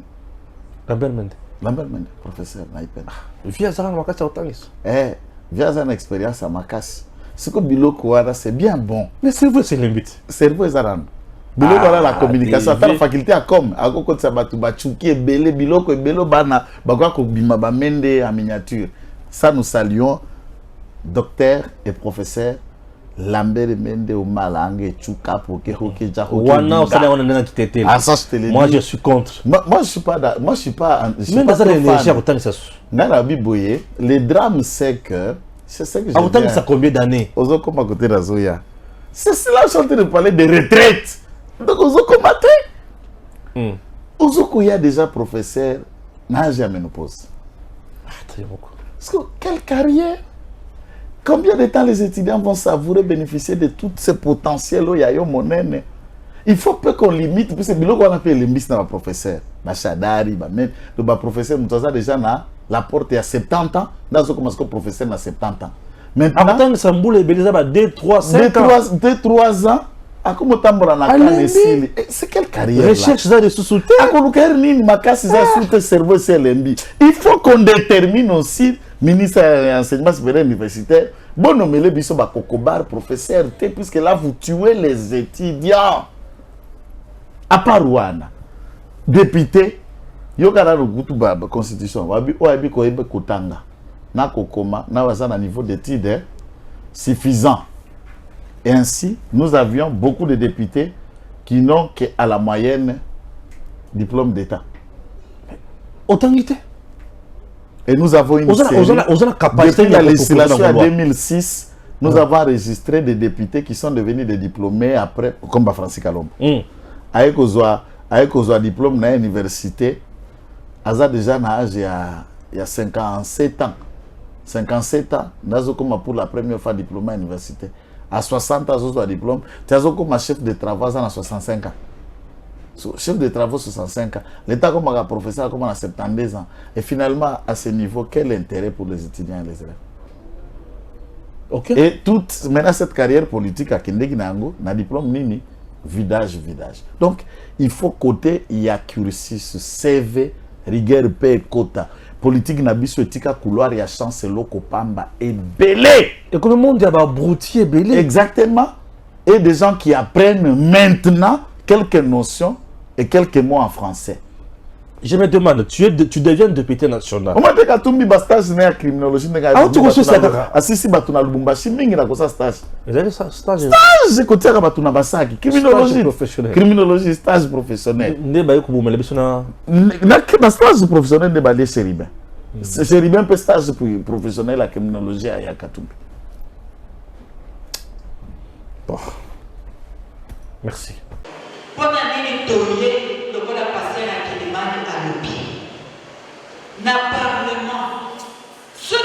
Lambert Mende, professeur na IPN. Via ça makasi otangis. Via ça une expérience à makasi. Ce que biloko wala c'est bien bon. Mais cerveau c'est limite. Cerveau ezarand. Biloko wala la communication, ta faculté à com, à ko kotsa batu bachuki ebele biloko ebelo bana bakwa ko bima ba mende en miniature. Ça nous saluons. Docteur et professeur Lambert Mende au Malangue Tchouka pour que moi je suis contre. Moi je suis pas même dans l'énergie autant ça. Le drame c'est que c'est ça que je autant ça combien d'années aux autres comme à côté d'Azoya. C'est cela je suis en train de parler de retraite. Donc aux autres combattre. Aux autres il y a déjà professeur n'a jamais ménopause. Très beaucoup. Parce que quelle carrière. Combien de temps les étudiants vont savourer, bénéficier de tous ces potentiels où il y a eu mon aîné? Il faut peu qu'on limite, parce que le qu'on appelle les miss dans le professeur. Bachadari, le professeur, nous avons déjà la porte il y a 70 ans, dans ce que professeur a 70 ans. Maintenant, avant ça mboule et Belisa 2, 3, 5 ans. 2, 3 ans. À comment t'embrouiller na canne c'est quelle carrière? Recherche ça de sous-souter. À quoi ni makasi ça sous tes cerveau c'est l'embi. Il faut qu'on détermine aussi ministre de l'enseignement supérieur universitaire. Bon nommer les biso ba kokobar professeur puisque là vous tuez les étudiants. À part Rwanda. Député yo kana rukutu ba constitution wabi oabi ko ebe kotanga. Na kokoma na wazana niveau d'études suffisant. Et ainsi, nous avions beaucoup de députés qui n'ont qu'à la moyenne diplôme d'État. Autant d'idées. Et nous avons une série. Depuis la législation en 2006, nous avons enregistré des députés qui sont devenus des diplômés après, comme Francis Kalombo. Avec un diplôme dans l'université, Aza déjà il y a 57 ans. 57 ans, nous avons pour la première fois diplômé à l'université. À 60 ans, j'ai un diplôme. Tu as comme chef de travaux à 65 ans. Chef de travaux 65 ans. L'État comme un professeur comme à 72 ans. Et finalement, à ce niveau, quel intérêt pour les étudiants et les élèves? Okay. Et toute maintenant cette carrière politique à Kendeki Nango, na diplôme nini, vidage. Donc, il faut côté, il y a cursus, CV, rigueur, paix, quota. Politique na biso etika couloir ya chance loko pamba et belé. Et comme le monde y a broutier belé. Exactement. Et des gens qui apprennent maintenant quelques notions et quelques mots en français. Je me demande, tu deviens député national. Comment tu as tout mis stage na criminologie Ah, tu connais ça? Ah si batuna Lubumbashi mingi na kosa stage. Vous avez ça stage? Stage côté ka batuna basaki criminologie professionnelle. Criminologie stage professionnel. Ne ba yoko bomela biso na stage professionnel de balé Chéribin. Chéribin peut stage professionnel la criminologie à Yakatumbi. Bon. Merci. Pendant une tournée, le monde a passé à Kilimani à l'Opi. N'a parlement. Ceux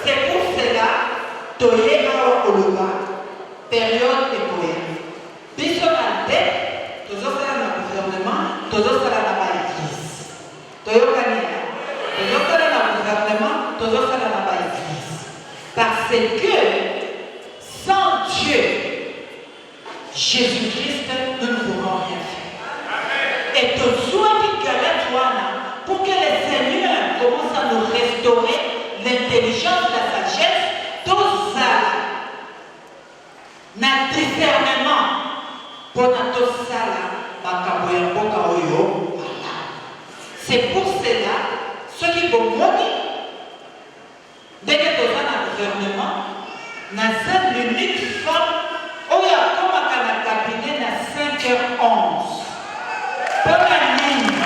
C'est pour cela toye awa koloba période économique. Biso na tête, tozosala na gouvernement, tozosala na baéglise. Toyokani, tozosala na gouvernement, tozosala na baéglise. Parce que sans Dieu, Jésus-Christ, nous ne pourrons rien faire. Et toujours qui galère pour que le Seigneur commence à nous restaurer l'intelligence, la sagesse, tout ça, notre discernement, pour notre sala, c'est pour cela, ceux qui vont mourir, dès que tu as un gouvernement, nous sommes l'unique femme, où il y a comme un cabinet à 5h11. Pour la ligne.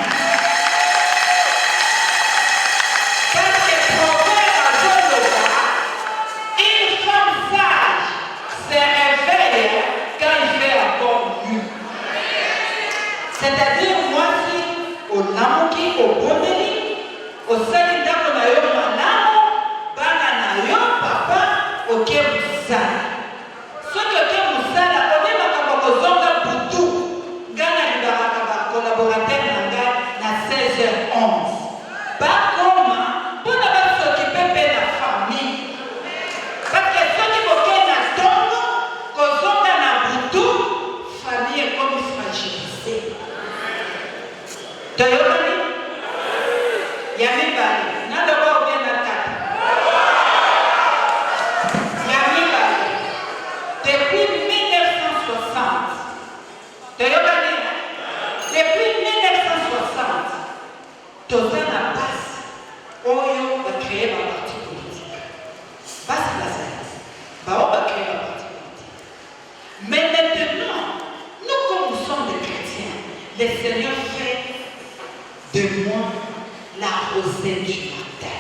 C'est-à-dire, moi, si au Namoki, au Boneli, au Salida, on a eu un Namo, Bananayo, papa, au Kéboussala. Ce que Kéboussala, on est dans le Zonga Boutou, Gana Libaraka, collaborateur à 16h11. Pas comment, pour ne pas s'occuper de la famille. Parce que ceux qui vont faire la tombe, qu'au Zonga Boutou, famille est comme fragilisée. Toyokani? Yamibali. Nandaba bien attaque. Yamibali. Depuis 1960. Toyokani? Depuis 1960. Total la base. Oyo va créer ma parti politique. Base la scène. On va créer ma parti politique. Mais maintenant, nous comme nous sommes des chrétiens, le Seigneur fait de moi la rosée du matin.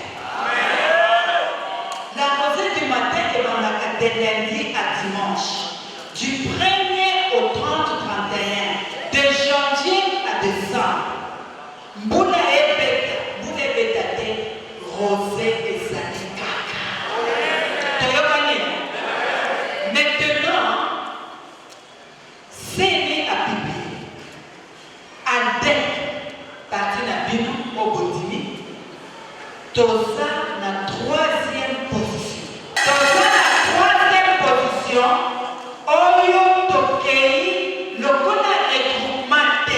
La rosée du matin est dans la de lundi à dimanche, du 1er au 30-31, de janvier à décembre. Boula et beta, rosée et salikaka. Maintenant, c'est né à Bibi, à Dek. Parti na bino au Bodimi, Toza na troisième position. Toza na troisième position, Oyo Tokei, le Kona regroupement T.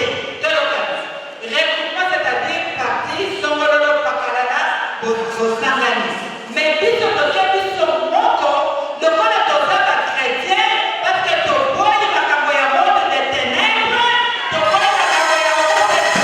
Regroupement, c'est-à-dire parti, Songololo Pakalana, Bosangani. Mais Biso Tokei, Biso Moko, le Kona Toza va chrétien, parce que Toboy, Makamoya Monde des ténèbres, Toboy, Makamoya Monde des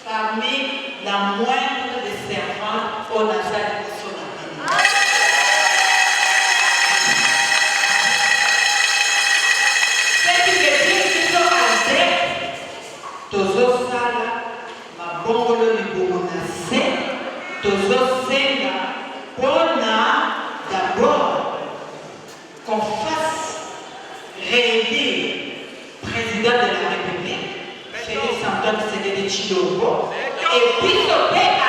parmi la moindre des servantes au Nazareth de son avenir. C'est qui veut dire qu'ils sont en tête. Tozo sala, ma bongolo ni bongona se, tozo senga, pona d'abord qu'on fasse réélire président de la République. Félix Antoine Tshisekedi Tshilombo, et puis sauver à